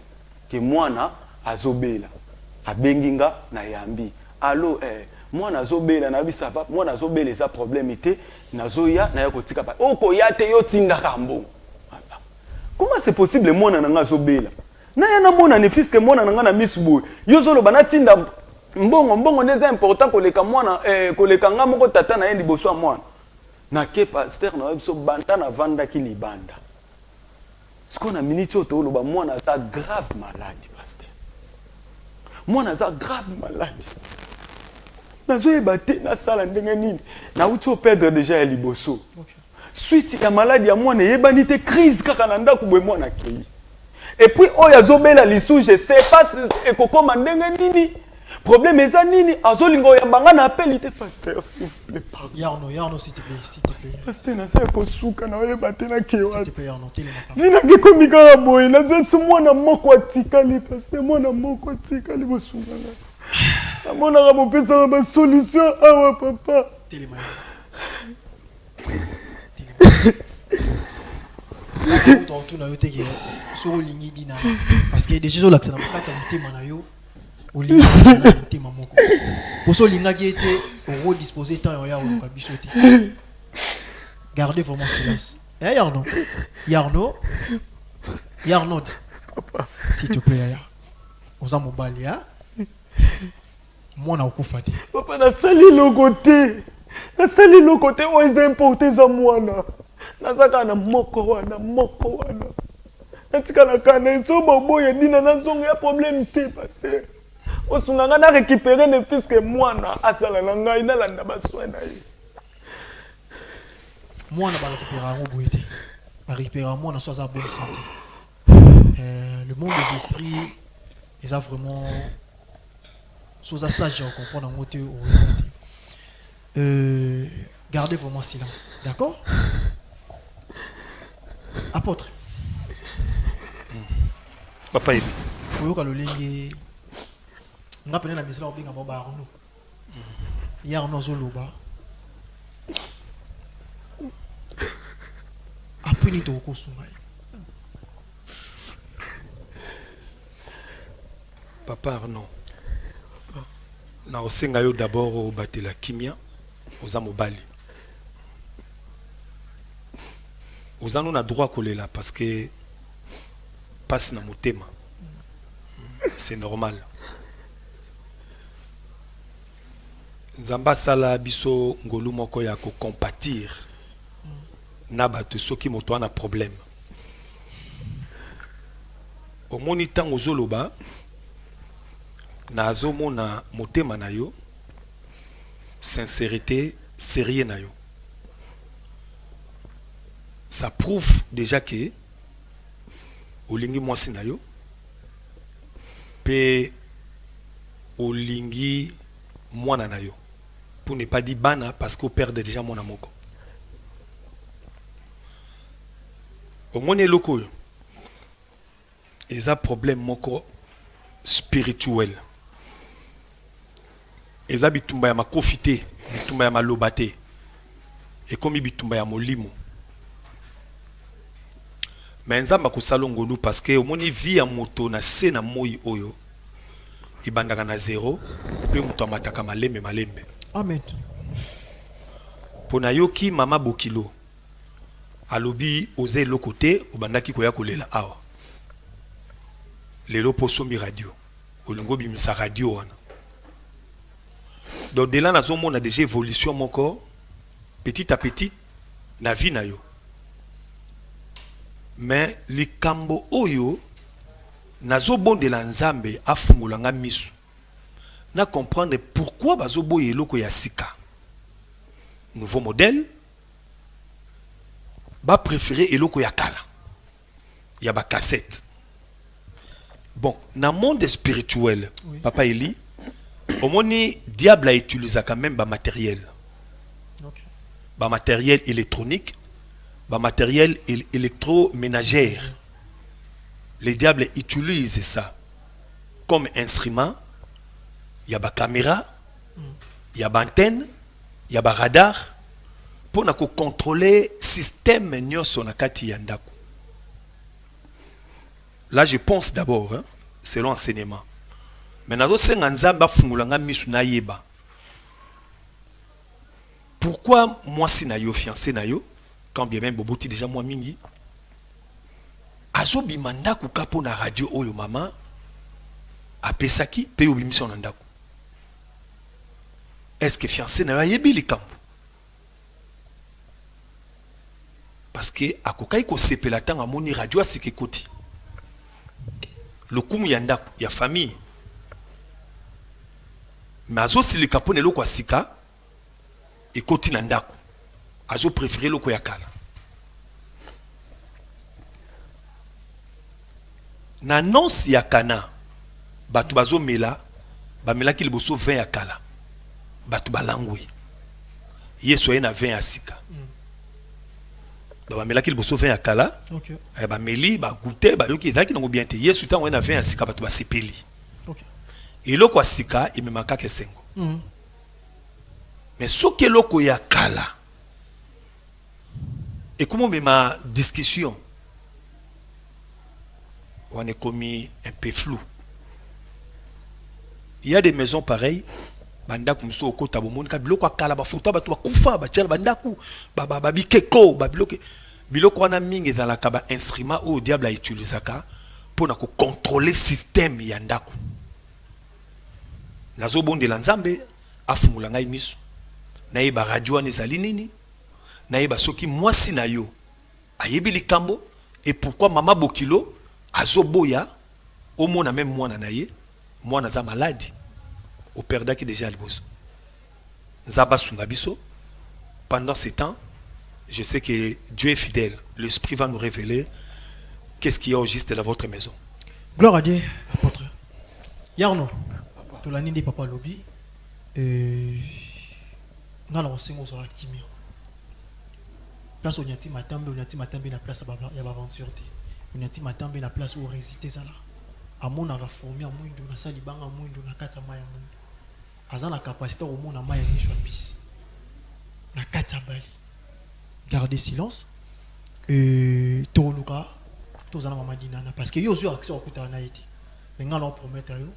S1: ke mwana azobela abenginga na yambi allo mwana azobela na bisapa mwana azobela eza problème ité nazoya na yakotika pa oko yate yo tinda kambo. Comment c'est possible mwana nanga azobela na yana mwana ne fiske mwana nanga na misbo yo zolo bana tinda mbongo neza important koleka mwana koleka nga moko tata na yendi boso mwana na ke pasteur na biso banta na vanda ki libanda siko na minute oto lo ba mwana za grave malade pasteur mwana za grave malade nazoyeba te na sala ndenge nini na uti o perdre déjà ya liboso suite ya maladie ya mwana yebani te crise kaka na ndako bwe mwana kei et puis oyo azobela lisu je sais pas ekokoma ndenge nini problème eza nini azolinga oyambanga na appel te pasteur s'il vous plaît pardon
S2: Yarno s'il te plaît
S1: pasteur na sala kosuka na oyeba te na kewa
S2: s'il te plaît Yarno télé
S1: vina ke komika boye nazo biso mwana moko atikali pasteur mwana moko atikali bosunga na mona ka bopesa ba solution awa papa
S2: téléma tout na yo te so lingi dina parce que déjà là que ça na kata motema na yo o lingi na motema moko ko so linga ki était au disposer temps ya o ka bisote gardez vraiment silence Yarno papa s'il te plaît ya oza mobali ya mwana okufa te
S1: papa na sali lo côté o est importé za mwana nazaka na moko wana natika na kana so boboye dina na zonga ya problème te pasteur osunganga na récupérer ne fils que mwana asala na ngai na landa ba soin na ye
S2: mwana ba récupérer ngo boye te ba récupérer mwana so za bonne santé le monde des esprits Ils ont vraiment chose à sage à comprendre en moteur. Gardez vraiment silence. D'accord? Apôtre.
S4: Papa Eli.
S2: Oui, quand le ligne on a appelé la mise là au bien à Boba Arnaud. Hier on a zoloba. Après ni to ko sungai.
S4: Papa Arnaud. Na osenga yo d'abord au batela kimia aux amobali. Aux anou na droit kolela parce que passe na motema. C'est normal. Nzamba sala biso ngolu moko ya ko compatir na bato soki moto ana problème. Au moni tango zoloba na azomona motema na yo sincérité sérieux na yo. Ça prouve déjà que olingi mwasi na yo pe olingi mwana na yo. Pour ne pas dire bana parce qu'on perd déjà mon amoko. Au moins les locaux, ils ont problème moko spirituel. Ils ont bitumba ya makofite, bitumba ya malobate. Et comme bitumba ya molimo. Mais nzamba ko salongolu parce que au moins vie ya moto na se na moi oyo. Ibandaka na zéro, pe moto amataka malembe malembe.
S2: Amen.
S4: Pona yoki mama bokilo alobi oze lo côté obandaki koya kolela awa lelo posombi radio olongo bimisa radio wana donc de là nazo mona déjà évolution moko petit à petit na vie na yo mais likambo oyo nazo bondela nzambe afungolanga misu na comprendre pourquoi bazo boye loko ya sika. Nouveau modèle, ba préféré eloko ya kala. Ya ba cassette. Bon, dans le monde spirituel, oui. Papa Eli, au moni diable a utilisé quand même ba matériel. Okay. Ba matériel électronique, ba matériel électroménager. Les diables utilisent ça comme instrument. Il y a des caméras, il y a des antennes, il y a des radars pour contrôler le système nyonso yandako. Là, je pense d'abord, hein, c'est l'enseignement. Mais nazo senga nzamba fungulanga misu na yeba. Pourquoi moi si na yo fiancé na yo quand bien même boboti déjà moi mingi azo bimanda ku kapo na radio oyo mama apesaki pe obimission na ndako. Est-ce que fiancé na yebi likambo? Parce que akokai ko sepela tanga moni radio asike koti. Le kumu ya ndako ya famille. Mais azo silika pone loko asika et koti na ndako. Azo préféré loko ya kala. Na annonce ya kana batu bazo mela ba mela ki liboso 20 ya kala. Batu balangwe yeso ena 20 ya sika ba mela ki liboso 20 ya kala okay. Ba meli ba goûter ba yoki ezaki nango bien te yeso tango ena 20 ya sika batu basepeli okay. Eloko ya sika imemaka ke sengo mais soki eloko ya kala et comment ma discussion on est commis un peu flou. Il y a des maisons pareilles bandaku mso okota bomoni ka biloko akala ba photo ba to kufa ba tiala bandaku ba bikeko ba biloko wana mingi ezalaka ba instrument au diable a utilisaka pour ko contrôler système ya ndaku. Nazo bondela nzambe afungula ngai miso na yeba radio wana ezali nini na yeba soki mwasi na yo ayebi likambo et pourquoi mama bokilo azoboya omona même mwana na ye mwana za maladi au père qui déjà liboso nzaba sunga biso. Pendant ces temps je sais que Dieu est fidèle, l'esprit va nous révéler qu'est-ce qu'il y a au juste dans votre maison.
S2: Gloire à Dieu, apôtre. Yarno, tu l'as dit papa lobby. Nga la osengo sur la kimia. Place où nyati matambe na place ya aventure te. Nyati matambe na place où résister ça là. Amona ga formé amundo na sali banga amundo na kata maya amundo. Aza na capacité au mona maya ni shwa bis. Na kata bali. Gardez silence. Toluka tozana mama dinana parce que yo zo accès au kuta na été. Mais nga la promettre yo.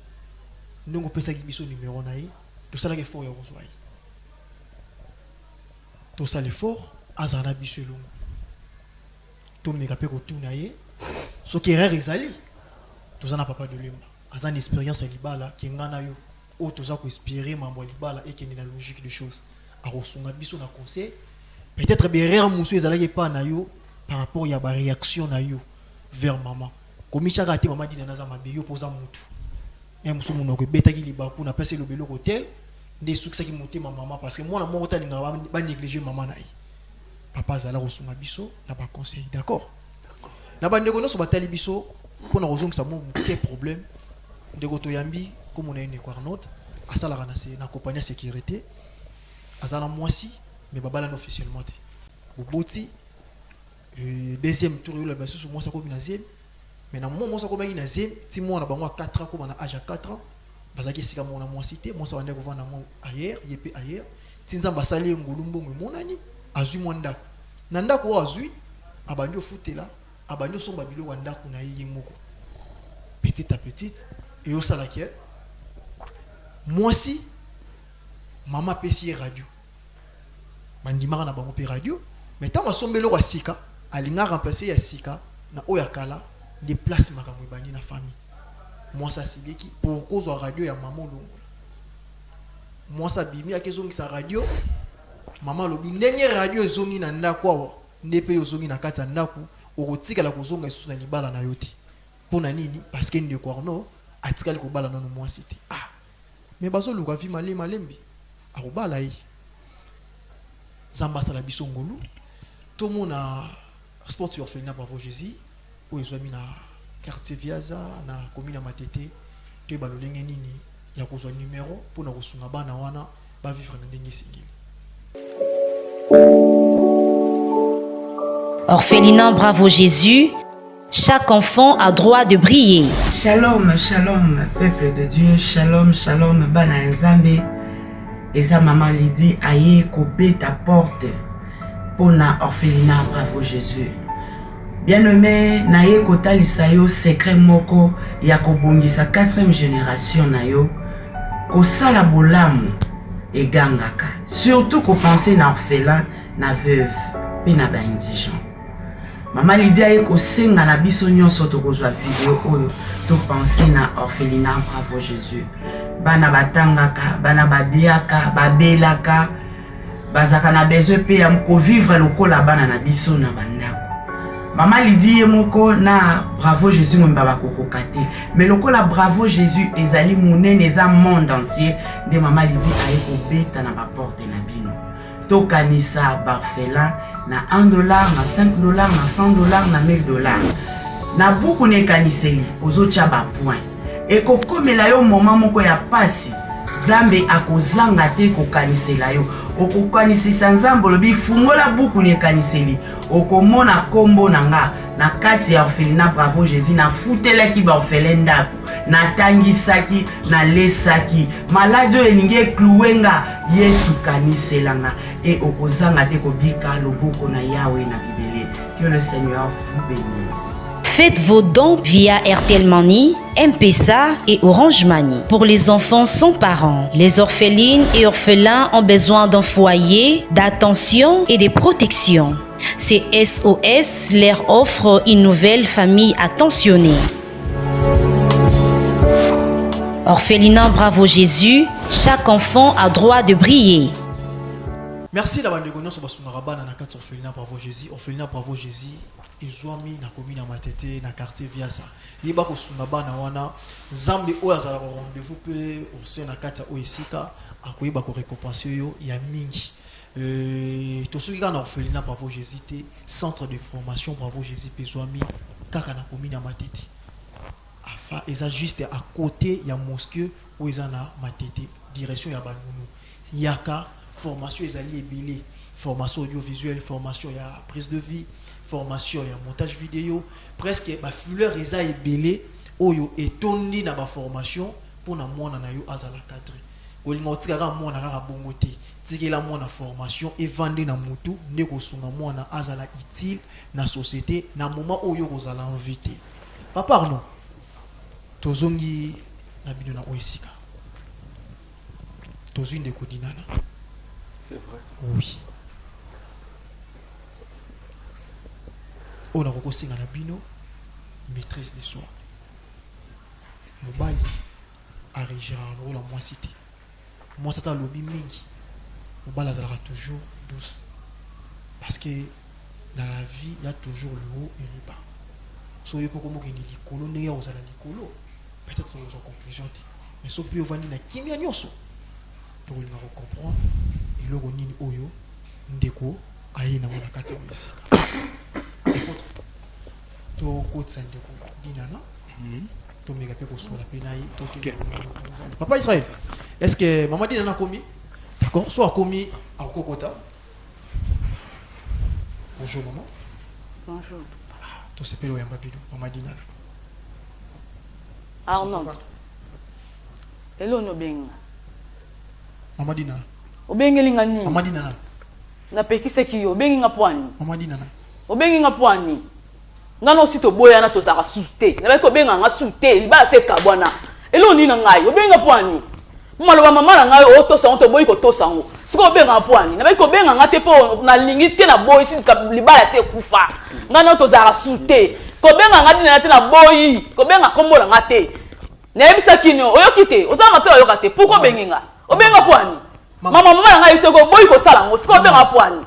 S2: Ndongo pesa ki biso numéro na yi. Tout ça là que faut yo rozwa yi. Tout ça l'effort azana biso longo. Tout me rappelle ko tuna ye. So ki erreur ezali. Tout ça na papa de lemba. Azana expérience libala ki ngana yo. O tout ça ko inspirer mambo libala et qui est la logique des choses. A rosunga biso na conseil. Peut-être bien erreur musu ezala ki pa na yo par rapport ya ba réaction na yo vers maman. Komi chaka te maman dina naza mabe yo poza mutu. Et musu muno ko beta ki libaku na passer le belo hotel. Des succès qui montent ma maman parce que moi la mon retard n'a négliger maman naï. Papa zala rosunga biso n'a pas conseil, d'accord? Na bande ko no so batali biso pour na rozong sa mo quel problème de goto yambi comme on a une quarnote asala kana c'est na compagnie sécurité azala moisi mais baba là officiellement te. Boboti deuxième tour yo la basu sur moi ça comme nazième mais na moi ça comme nazième ti moi na bango 4 ans comme na âge à 4 ans. Parce que si comme on a moins cité, moi ça va ndeko vendre ailleurs, yepé ailleurs. Tinza basali ngolumbo monani, azu mwanda. Nanda ko azui, abanjo futela, abanjo somba bilo wanda kuna yi moko. Petit à petit, et au salaki. Moi si maman pesi radio. Bandimara na bango pe radio, mais tant masombelo wa sika, alinga remplacer ya sika na oyakala déplace makamwe bani na famille. Moi ça c'est qui pour cause de radio ya maman longo. Moi ça bimi a kezongi sa radio maman lobi ndenge radio ezongi na ndako awa ndepe ezongi na kati ya ndako okotika la kozonga sous na libala na yote. Pona nini parce que ndeko arno atikali ko bala nono moi cité. Ah mais bazo luka vi malembi akobala yi. Zamba sala biso ngolu. Tout mona sport sur orphelinat Bravo Jésus où ezwami na quartier Viaza na commune Matete to balolenge nini ya kozwa numéro pour na kosunga bana wana ba vivre na ndenge singili.
S14: Orphelinat Bravo Jésus, chaque enfant a droit de briller.
S17: Shalom, shalom, peuple de Dieu, shalom, shalom, bana nzambe. Eza maman Lydie aye ko beta porte pour na orphelinat Bravo Jésus. Bien-aimé, naye kotalisa yo secret moko ya kobongisa 4e génération na yo kosala bolamu egangaka. Surtout ko penser na orphelin, na veuve, pe na ba indigent. Maman Lydie aye kosenga na biso nyonso tokozwa video oyo to penser na orphelinat Bravo Jésus. Bana batangaka, bana babiaka, babelaka, bazaka na besoin pe ya ko vivre lokola bana na biso na bandako. Maman Lydie moko na Bravo Jésus mbaba kokokate. Mais lokola Bravo Jésus ezali munene eza monde entier de Maman Lydie aye kobeta na ba porte na bino. Tokanisa barfelin na $1, na $5, na $100, na $1000. Na buku ne kaniseli ozocha ba point. E kokomela yo moment moko ya pasi. Zambe akozanga te kokanisela yo. Okokanisisa nzambo lobi fungola buku ne kaniseli. Okomona kombo nanga na kati ya orphelinat Bravo Jésus na futelaki ba orphelin ndako na tangisaki na lesaki malade elingi kluwenga Yesu kaniselanga et okozanga te kobika loboko na Yahweh na Bibele. Que le Seigneur vous bénisse.
S14: Faites vos dons via RTL Money, M-Pesa et Orange Money. Pour les enfants sans parents, les orphelines et orphelins ont besoin d'un foyer, d'attention et de protection. C'est SOS leur offre une nouvelle famille attentionnée. Orphelinat Bravo Jésus, chaque enfant a droit de briller.
S2: Merci d'avoir déconné sur Basunarabana na kati orphelinat Bravo Jésus. Orphelinat Bravo Jésus ezwami na commune Matete na quartier Viasa. Yeba ko sunabana wana zambe oyo azala rendez-vous pe au na kati oisika akoyeba ko récompense yo ya mingi. To soki na orphelinat Bravo Jésus te centre de formation Bravo Jésus pe ezwami kaka na commune Matete. ils sont juste à côté il y a mosquée où ils ont ma tête direction ya banunu yaka formation ils alliés belé formation audiovisuelle formation ya prise de vie formation ya montage vidéo presque ba fleur ils a belé oyo etondi na ba formation pour na mona na yo azala cadre kolinga otikaka mona kaka bongote tikela mona formation et vendre na mutu ndeko sunga mona azala utile na société na moment oyo kozala invité papa Arnaud tozongi na bino na oesika tozwi ndeko dinana
S1: c'est vrai
S2: oui on a rekosinga na bino maîtresse de soi mobali a régir la moi cité moi ça t'a lobby mingi mobali azalaka toujours douce parce que dans la vie il y a toujours le haut et le bas so yo poko mokeni likolo ndenge ozala likolo peut-être que vous conclusion mais so puis ovandi na kimia nyonso to kolinga ko comprendre eloko nini oyo ndeko ayi na mona kati ya esika to kotsa ndeko dinana to mega pe ko sola pe na yi to papa Israël est-ce que maman dinana komi d'accord soit komi à kokota bonjour maman
S3: bonjour
S2: to sepelo ya mbabido maman dinana
S3: Arnaud elo no benga
S2: maman dinana
S3: obengi ngani
S2: maman dinana
S3: na pekise kiyo obengi ngapwani
S2: maman dinana
S3: obengi ngapwani ngano sito boya na to saka sute na ko benga nga sute libala se kabwana elo ni na ngai obengi ngapwani maloba mama na ngai o to sango to boyi ko to sango siko benga ngapwani na ko benga ngate po na lingi te na boyi si libala se kufa ngano to saka sute ko benga ngadi na te na boyi ko benga kombo na ngate na ebisa kinyo oyokite ozanga to oyokate pourquoi benginga obenga pwani mama na ngai se ko boyi ko sala ngo siko benga pwani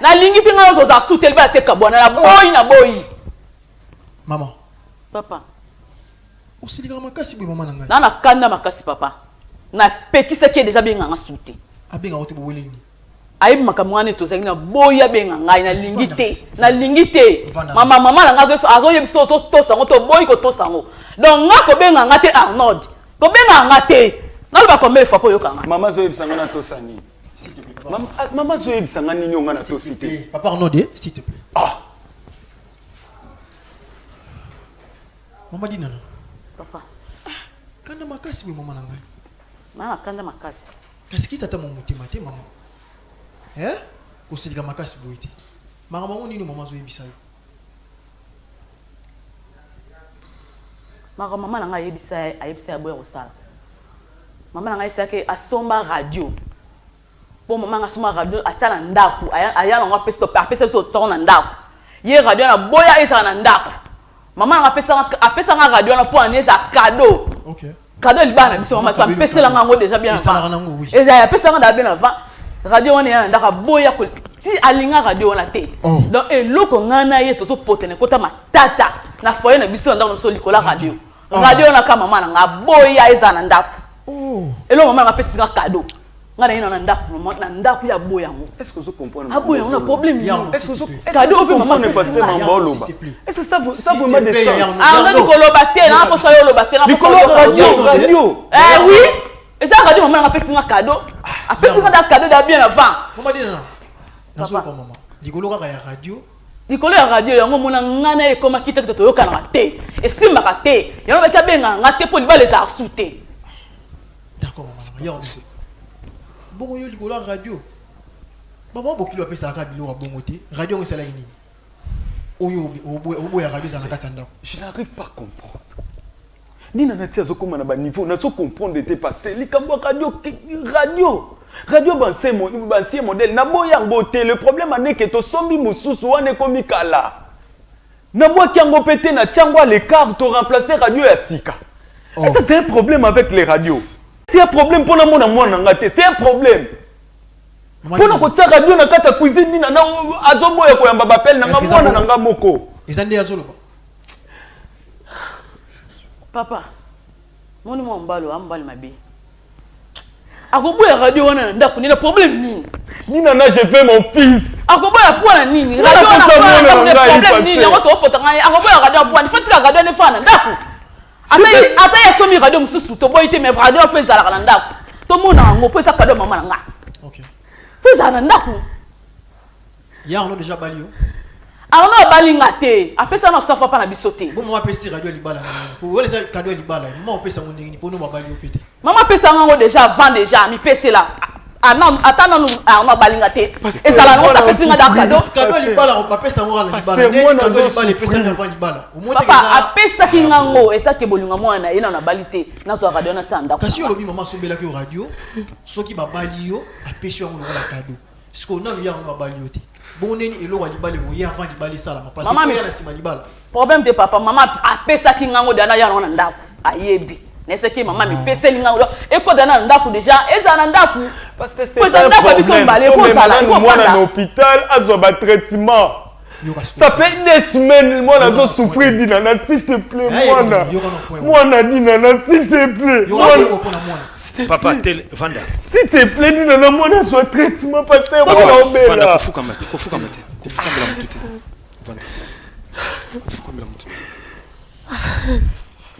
S3: na lingi te ngano to saka sute libala se kabwana na boyi na boyi
S2: maman
S3: papa
S2: usilika makasi bwe mama na ngai
S3: na kanda makasi papa na pekisa ki déjà benga nga sute
S2: abenga wote bowelengi
S3: ayi makamwane to zaki na boya benga ngai na lingite mama na ngai azo yebiso so to sango to boyi ko to sango donc nga ko benga nga te Arnaud ko benga nga te na ba combien de fois ko yokanga
S1: mama zo yebisa nga na to sani mama zo yebisa nga nini nga na to cité
S2: papa Arnaud s'il te plaît maman dinana
S3: papa
S2: kanda makasi bwe mama na ngai
S3: na kanda makasi
S2: kasi ki tata momutima te mama kosilika makasi boye te makambo nini mama azoyebisa yo
S3: mama na ngai ayebisa ya boya kosala mama na ngai esaki asomba radio po mama nga asomba radio atia na ndako aya nango apesa to ton na ndako ye radio na boya ezala na ndako mama nga apesa nga radio na po aneza cadeau cadeau libana biso mama so apesela nga ngo déjà bien avant eza apesa nga bien avant radio wana ya ndaka boya ko ti alinga radio wana te donc eloko ngana ye to so potene kota matata na foyer na biso ndako so likola radio na kama mama nga boya eza na ndako eloko mama nga apesa nga cadeau ngana ina na ndako ya boya ngo
S1: est-ce que vous comprenez
S3: boya on a problème
S1: est-ce que
S3: cadeau pe mama
S1: ne passe pas en boloba est-ce que ça vous met des sens
S3: ah on a kolobaté na po soyo lobaté na
S1: po radio
S3: oui et ça radio mama nga apesa nga cadeau apesa nga cadeau da bien avant
S2: mama dina nazo ko mama likolo kaka ya radio
S3: likolo ya radio yango mona ngana e koma kita to yokana te esimbaka te yango ba tabenga ngate po libale za sute
S2: d'accord mama ya on sait bongo yo likolo radio baba bokilo apesa ka bilo bongo te radio ngisala nini oyo obo ya radio za na katanda
S1: je n'arrive pas à comprendre ni na natia zo koma na ba niveau na zo comprendre te pasteur likambo radio banse modèle na boya ngote le problème ane que to sombi mususu wane komi kala na boya kiango pété na tiango à l'écart to remplacer radio ya sika et ça c'est un problème avec les radios. C'est un problème pour la ngate, c'est un problème. Pour na kotia radio na kata cuisine na azobo ya ko yamba bapel na mwana na nga moko.
S2: Ezande azoloba.
S3: Papa. Moni mo mbalo ambali mabe. Akobo ya radio wana ndako ni le problème ni.
S1: Ni nana je fais mon fils.
S3: Akobo ya pona nini? Radio na problème ni, on to opota ngai. Akobo ya radio pona, fatika radio ne fana ndako. ata ya somi radio mususu to boyite mais radio fait za la ndako to mona ngo pesa cadeau mama nga
S2: OK
S3: fait za ndako
S2: ya on a déjà balio
S3: alors na balinga te apesa na safa pa na bisote
S2: bon mama pesa radio libala pour wala ça cadeau libala mama pesa ngo ndingi pour no balio pété
S3: mama pesa ngo déjà vend déjà mi pesa là ah non attends non on balinga te et ça la nota pesa nga da
S2: cadeau libala on pesa ngo na libala ne cadeau libala pesa nga vend libala au moins
S3: papa apesa kinga ngo etake bolinga mwana ina na balite na zo radio na tsanda
S2: kasi yo lobi mama sombela ki radio soki ba balio apesa ngo na cadeau parce qu'on a eu un balio te bon neni elo wa libala bo ya vend libala ça la parce que ya na sima libala
S3: problème de papa mama apesa kinga ngo dana ya na ndako ayebi nese ki mama mi pesa linga ngo e ko dana ndako déjà eza na ndako
S1: parce que c'est un problème moi dans l'hôpital azo ba traitement ça fait des semaines moi nazo souffrir dinana s'il te plaît moi dinana s'il te plaît
S4: papa tel vanda
S1: s'il te plaît dinana moi na so traitement pasteur moi
S4: vanda kufuka mate la mutute vanda kufuka la mutute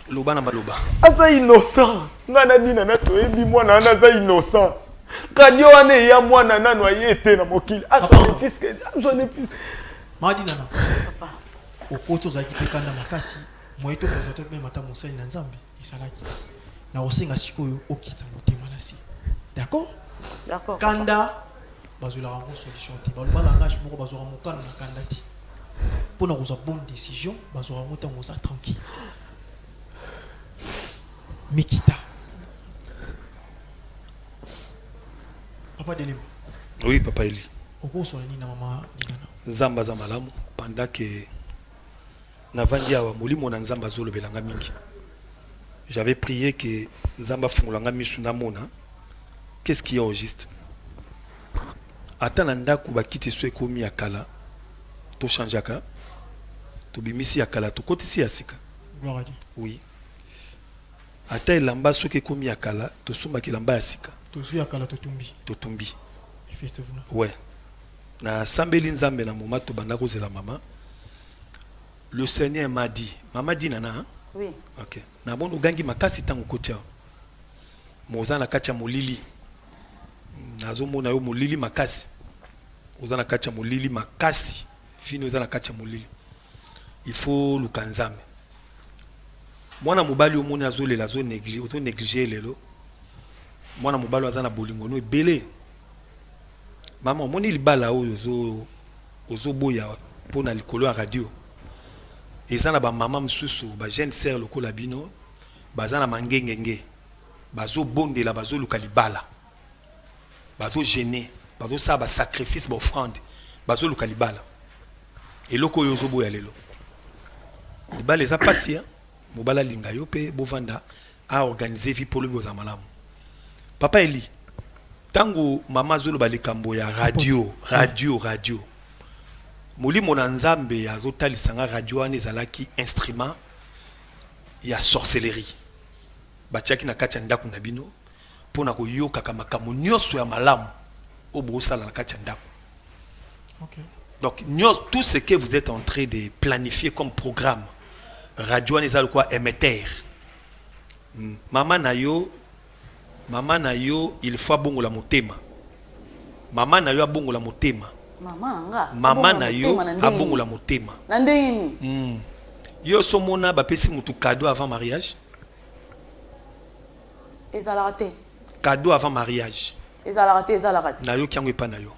S4: loba na maloba
S1: aza innocent ngana dinana to ebi moi na aza innocent radio wana ya mwana nano ayete na mokili fils que j'en ai plus
S2: madina na papa okoto za kipekanda makasi moyeto présenter même ata mosali na nzambe isalaki na osenga sikoyo okitsa motema na si d'accord kanda bazola rango solution te baloba langage moko bazora mokano na kanda ti pour na koza bonne décision bazora mota ngoza tranquille Mikita papa Delema
S4: oui papa Eli
S2: okoso ni na mama dinana
S4: nzamba za malamu pendant que navandi awa molimo na nzamba zolo belanga mingi j'avais prié que nzamba fungolanga misu na mona qu'est-ce qui est au juste atana ndaku bakiti so ekomi akala to changeaka to bimisi akala to kotisi asika
S2: gloire à Dieu
S4: oui ata elamba soki ekomi akala to sombaki elamba ya sika
S2: to su akala to tumbi
S4: effectivement ouais na sambeli nzambe na moma to banda kozela mama le Seigneur m'a dit mama dit nana hein?
S3: Oui
S4: OK na bono gangi makasi tango kotia moza na kacha molili nazo mona yo molili makasi oza na kacha molili makasi fini oza na kacha molili il faut lukanzambe mwana mobali omoni azolela azo négliger lelo mwana mobali aza na bolingo no ebele mama omoni libala oyo ozoboya mpona likolo ya radio eza na bamama mosusu bajeune sere lokola bino baza na mangengenge bazobondela bazoluka libala bazogene bazosala basacrifice baoffrande bazoluka libala eloko oyo ozoboya lelo libala eza pasi mobala linga yo pe bovanda a organiser vie pour le boza malamu papa Eli tango mama zolo balikambo ya radio molimo na nzambe azotalisanga radio ane zalaki instrument ya sorcellerie batiaki na kati ya ndako na bino pona koyoka makambo nyonso ya malamu obosala na kati ya ndako donc tout ce que vous êtes en train de planifier comme programme radio ane zalo quoi émetteur mama na yo il faut bongo la motema mama na yo abongo la motema mama na yo abongo la motema
S3: nandeni
S4: yo somona bapesi mutu cadeau avant mariage
S3: ezalaka
S4: cadeau avant mariage
S3: ezalaka
S4: na yo kiango epa na yo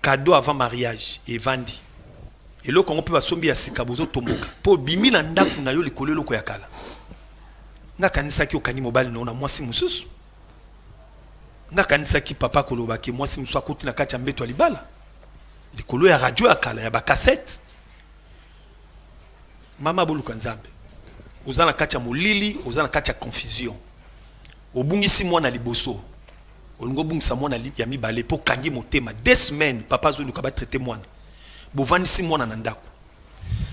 S4: cadeau avant mariage evandi eloko ngo pe basombi ya sika bozo tomboka po bimi na ndaku na yo likolo eloko ya kala nga kanisa ki okani mobali na mwasi mususu nga kanisa ki papa koloba ki mwasi mususu akoti na kati ya mbeto libala likolo ya radio ya kala ya ba cassette mama boluka nzambe oza na kati ya molili oza na kati ya confusion obungisi mwana liboso olingo bungisa mwana ya mibale po kangi motema 2 semaines papa zoluka ba traiter mwana bovanisi mwana na ndako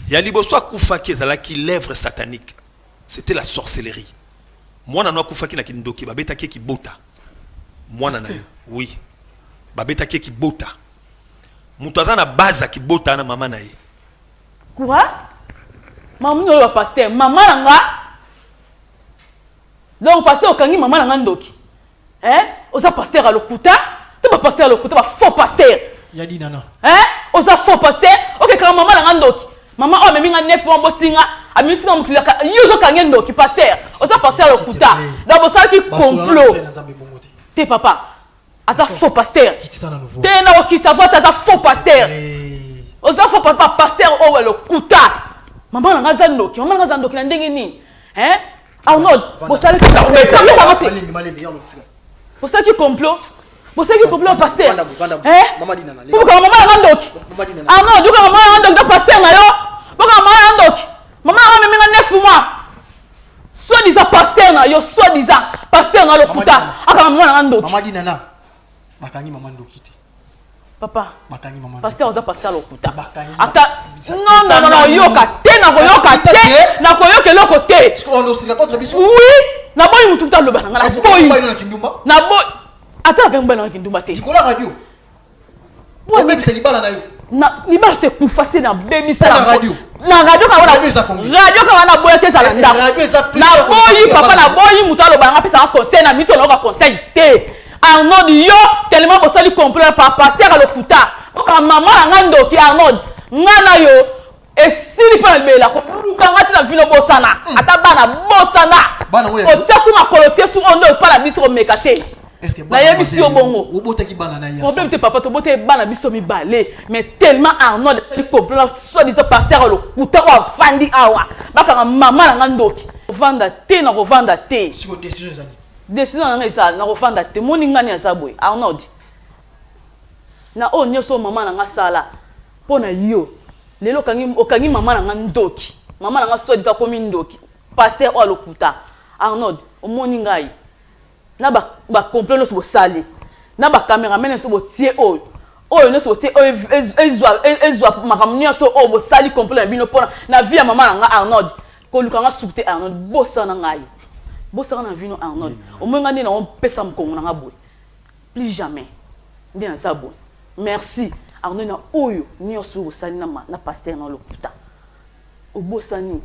S4: ya liboso akufaki ezalaki lèvre satanique c'était la sorcellerie mwana no akufaki na kindoki babetaki kibota mwana na yo oui babetaki kibota mutu aza na base kibota na mama na ye
S3: quoi mamu no ba pasteur mama nanga Donc pasteur okangi maman na ndoki. Oza pasteur à lokuta, tu pas pasteur à lokuta, ba faux pasteur.
S2: Yadi nana.
S3: Oza faux pasteur, OK quand maman na ndoki. Maman o memi nga 9 mois botinga, amisi na mukilaka, yozo kangi ndoki pasteur. Oza pasteur à lokuta. Donc ça qui complot. T'es papa. Aza faux pasteur. T'es na qui sa voix aza faux pasteur. Oza faux papa pasteur o lokuta. Maman na ndoki, maman na ndoki na ndenge ni. Arnold, vous savez que vous savez qui complot? Vous savez qui complot pasteur? Maman dit nana. Pourquoi maman a ndoki? Arnold, pourquoi maman a ndoki pasteur na yo? Pourquoi maman a ndoki? Maman a même 9 mois. Soit disant pasteur na yo, soit disant pasteur na lokuta. Aka maman a ndoki.
S2: Maman dit nana. Bakangi maman ndoki te.
S3: Papa,
S2: bakangi maman.
S3: Pasteur oza pasteur lokuta. Aka non, yoka te na koyoka te na koyoka eloko te.
S2: Est-ce qu'on oscille contre biso?
S3: Oui, na boyi mutu ta loba na boyi. Na boyi. Attends, quand on a kindumba te.
S2: Nicolas radio. Ouais, même c'est libala na yo.
S3: Na libala c'est pour facile na baby ça.
S2: Na radio.
S3: Na radio ka wana.
S2: Radio ça combien?
S3: Radio ka wana boyi te ça la nda.
S2: Radio ça plus.
S3: Na boyi papa na boyi mutu ta loba nga pesa conseil na biso loka conseil te. Arnold yo tellement bo sali comprendre par pasteur à l'okuta. Maman na ndoki Arnold. Ngana yo esili pa bela ko luka ngati na vino bosana. Ata bana bosana.
S2: Bana we.
S3: O tsasu ma kolote su ondo pa la biso mekate.
S2: Est-ce que
S3: na yebisi yo bongo.
S2: O botaki bana na ya.
S3: Problème te papa to bote bana biso mi balé mais tellement Arnold sali comprendre soit disant pasteur à l'okuta ko fandi awa. Baka maman na ndoki. Vanda te na vanda te.
S2: Sur décision zani.
S3: Décision na ça na vanda te moni ngani ya sabwe Arnold. Na o nyoso maman na ngasala. Pona yo lelo okangi maman na ndoki maman na so dita komi ndoki pasteur o lokuta Arnold omoni ngai na ba complot so sali na ba cameraman so bo tie oyo no so tie ezwa makamnyo so o bo sali complot bino pona na vie ya maman na Arnold ko lukanga subte Arnold bossa na ngai bossa na vino Arnold omonga ndi na on pesa mkongo na ngabwe plus jamais ndi na zabwe merci Arnold na oyo nyoso osali na pasteur na lokuta obosani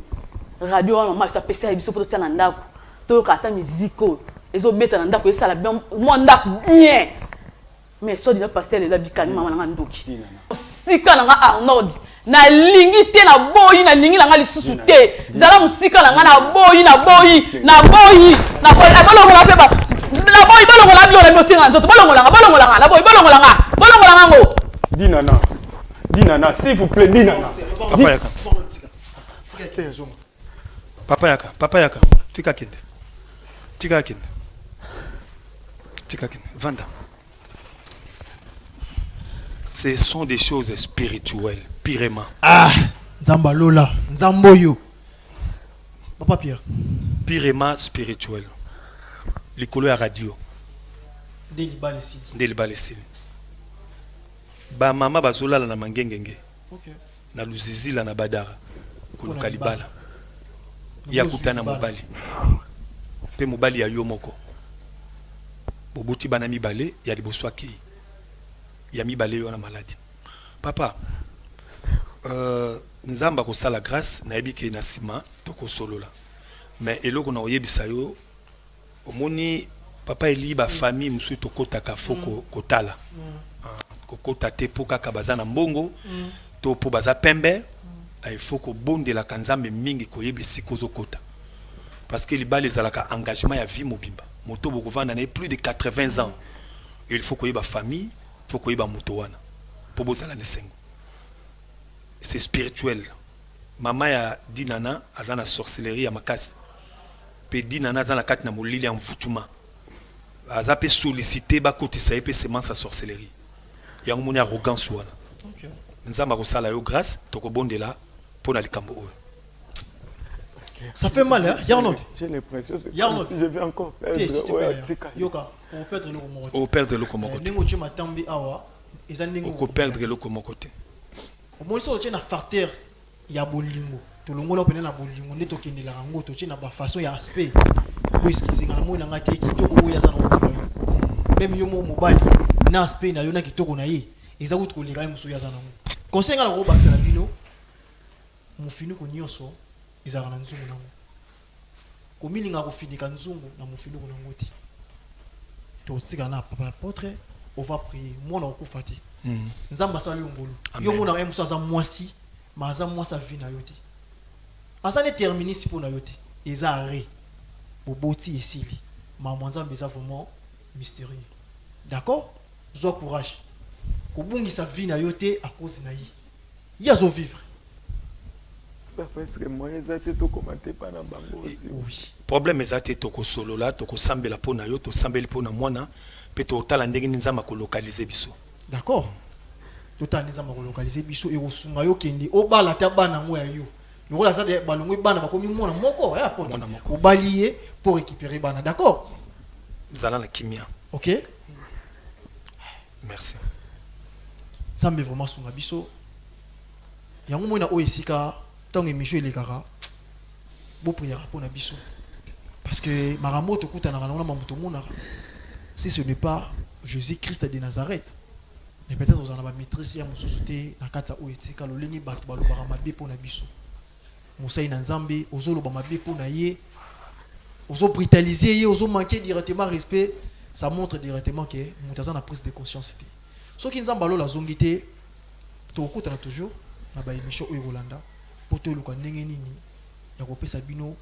S3: radio wana mama sa pesa biso poto tia na ndako to kata musique ezo beta na ndako esala bien mo ndako bien mais so dina pasteur le labikani mama na ndoki sika na Arnold na lingi te na boyi na lingi na lisusu te zala musika na boyi na ko balongo la pe ba na boyi balongo la bio na mosinga nzoto balongo la na boyi balongo la ngo
S1: Dinana, s'il vous plaît, Dinana.
S4: Papa Yaka. Tika kende. Vanda. Ce sont des choses spirituelles, pirement.
S2: Ah, Nzamba Lola, Nzamboyo. Papa Pierre.
S4: Pirement spirituel. L'écolo à radio. Deli balesi. Ba mama bazola na mangengenge.
S2: OK.
S4: Na luzizi la na badara. Kono kalibala. Ya kutana mobali. Pe mobali ya yo moko. Bobuti bana mibale ya liboswa ke. Ya mibale yo na maladie. Papa. Nzamba ko sala grâce na yebike na sima to ko solola. Mais eloko na oyebisa yo omoni papa eli ba famille musu to kotaka foko kotala. Kota te po kaka baza na mbongo to po baza pembe il faut ko bonde la kanzambe mingi ko yebisi kozo kota parce que libali ezalaka engagement ya vie mobimba moto bokovanda na plus de 80 ans il faut ko yeba famille faut ko yeba moto wana po bozala na sengo c'est spirituel mama ya Dinana azana sorcellerie ya makasi pe Dinana azana kati na molili ya mvutuma azape solliciter ba kotisa pe semence à sorcellerie. Il y a une arrogance. Nous avons grâce, pour
S2: ça fait mal, hein? Yarnold.
S1: J'ai l'impression que
S2: je
S1: vais encore perdre.
S2: Yoka, on va perdre le côté.
S4: On perdre le côté. On perdre le côté.
S2: Au moins, si on a facteur, il y a bolingo. Tout le monde a na bolingo. Ne toquez la rango, toquez na façon ya aspect. Puisque c'est quand on a ngate qui toko ya zana bolingo. Même yo mo mobile. Na aspect na yo na kitoko na ye eza ko leka musu ya zana conseil ngala ko bakisa na bino mu finu ko nyoso eza kana nzumu nango komilinga kofinika nzungu na mofinuku na ngoti totika na papa apôtre on va prier mona okufa te nzamba sali ngolu yo mona ka musa za mwasi maza mwasa vina yote azane terminus pour na yote eza arrêt boboti esili ma nzamba eza vraiment mystérieux d'accord zo courage kobungisa vina yote à cause na yi yazo vivre
S1: parce que moi ezate to commenter pas na bango
S2: oui
S4: problème ezate to ko solo la to ko sambela pona yo to sambeli pona mwana pe to tala ndenge nzamba ko localiser biso
S2: d'accord to tala nzamba ko localiser biso e kosunga yo kende obala ta bana ngo ya yo lokola ça de balongo bana bakomi mwana moko ya pona obalier pour récupérer bana d'accord
S4: zala na kimia
S2: OK
S4: merci
S2: Zambe vraiment sunga biso yango moina o esika tant émission elekaka bo prière pour na biso parce que maramo to kuta na ngana mamuto mona si ce n'est pas Jésus Christ de Nazareth mais peut-être aux en ba maîtrise ya mususuté na kata o esika lo lengi bato ba lo ba mabe pour na biso Moussa ina Nzambe ozo lo ba mabe pour na ye ozo brutaliser ye ozo manquer directement respect ça montre directement que mutaza na prise de conscience té ce qui Nzamba lo la zongité to kuta toujours na ba émission o Rolanda pour te luka ndenge nini ya kopesa bino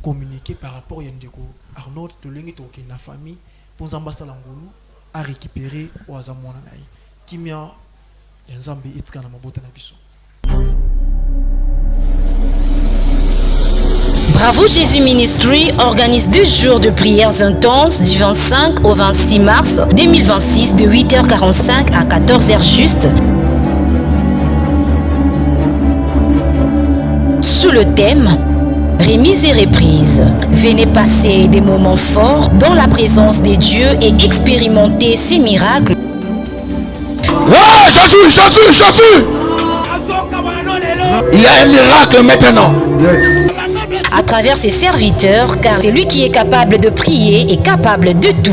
S2: communiquer par rapport ya ndeko Arnold to lengi to ke na famille pour Nzamba sala ngolu a récupérer o azamona na ye kimia ya Nzambe etika na mabota na biso.
S14: Bravo Jésus Ministry organise 2 jours de prières intenses du 25 au 26 mars 2026 de 8h45 à 14h juste. Sous le thème Remise et reprise. Venez passer des moments forts dans la présence des dieux et expérimenter ces miracles.
S7: Ouais, Jésus! Il y a un miracle maintenant. Yes.
S14: À travers ses serviteurs, car c'est lui qui est capable de prier et capable de tout.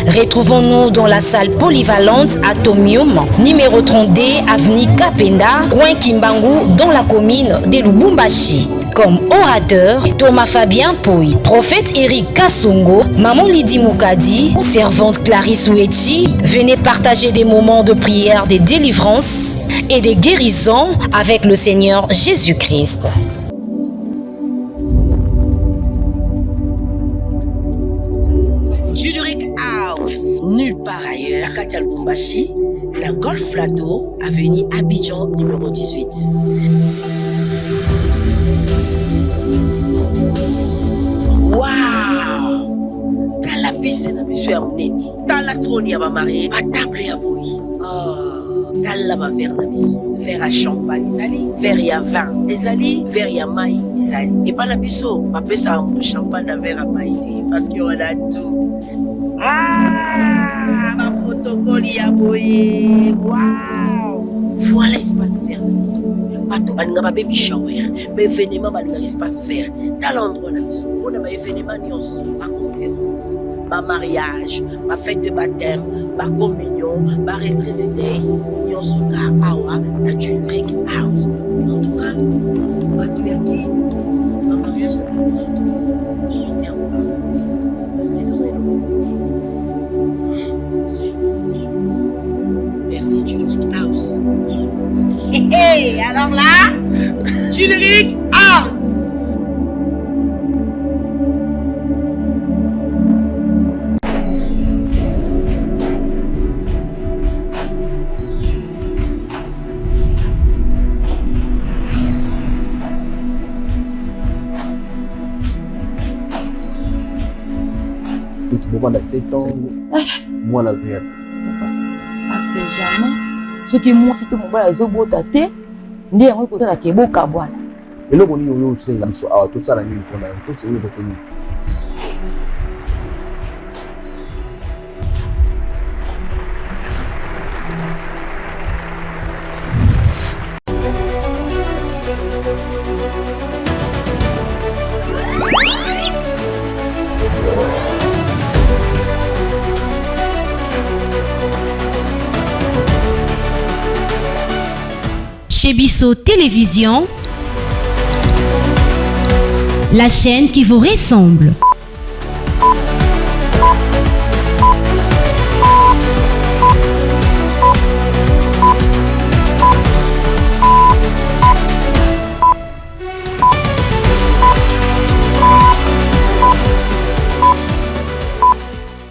S14: Retrouvons-nous dans la salle polyvalente Atomium, numéro 30D, avenue Kapenda, Coin Kimbangu, dans la commune de Lubumbashi. Comme orateur, Thomas Fabien Poy, prophète Eric Kassongo, Maman Lydie Moukadi, servante Clarisse Ouechi, venez partager des moments de prière, de délivrance et de guérison avec le Seigneur Jésus-Christ. Juduric House, nulle part ailleurs, à Katia Lubumbashi, la Golf Plateau, avenue Abidjan, numéro 18. Waouh! Dans la piste de monsieur Amouneni, dans la trône ya marié, à table ya bouillie. Dans la verre na biso, verre à champagne ezali, verre ya vin ezali, verre ya mai ezali. Et pas la biso, papa ça un champagne na verre à mai parce qu'il y en a tout. Ah! Ma protocole ya bouillie. Waouh! Voilà l'espace vert na biso. Bato balinga ba baby shower, mais événement balinga l'espace vert. Dans l'endroit na biso, on a ba événement nyonso, ba conférence, ba mariage, ba fête de baptême, ba communion, ba retraite de day, nyonso ka awa na Juduric House. En tout cas, bato ya ki, ba mariage na biso to terme parce que tout ça merci Juduric House. Hey, alors là, Juduric House.
S15: Moi, dans 7 ans, moi, la vie.
S16: Parce que jamais, ce qui moi, si tout le monde a zobo tate, ndi yango ko tala keboka bwana.
S15: Eloko ni yo senga mso awa to sala nini pona to se yo to ni.
S14: Chez Bisso Télévision, la chaîne qui vous ressemble.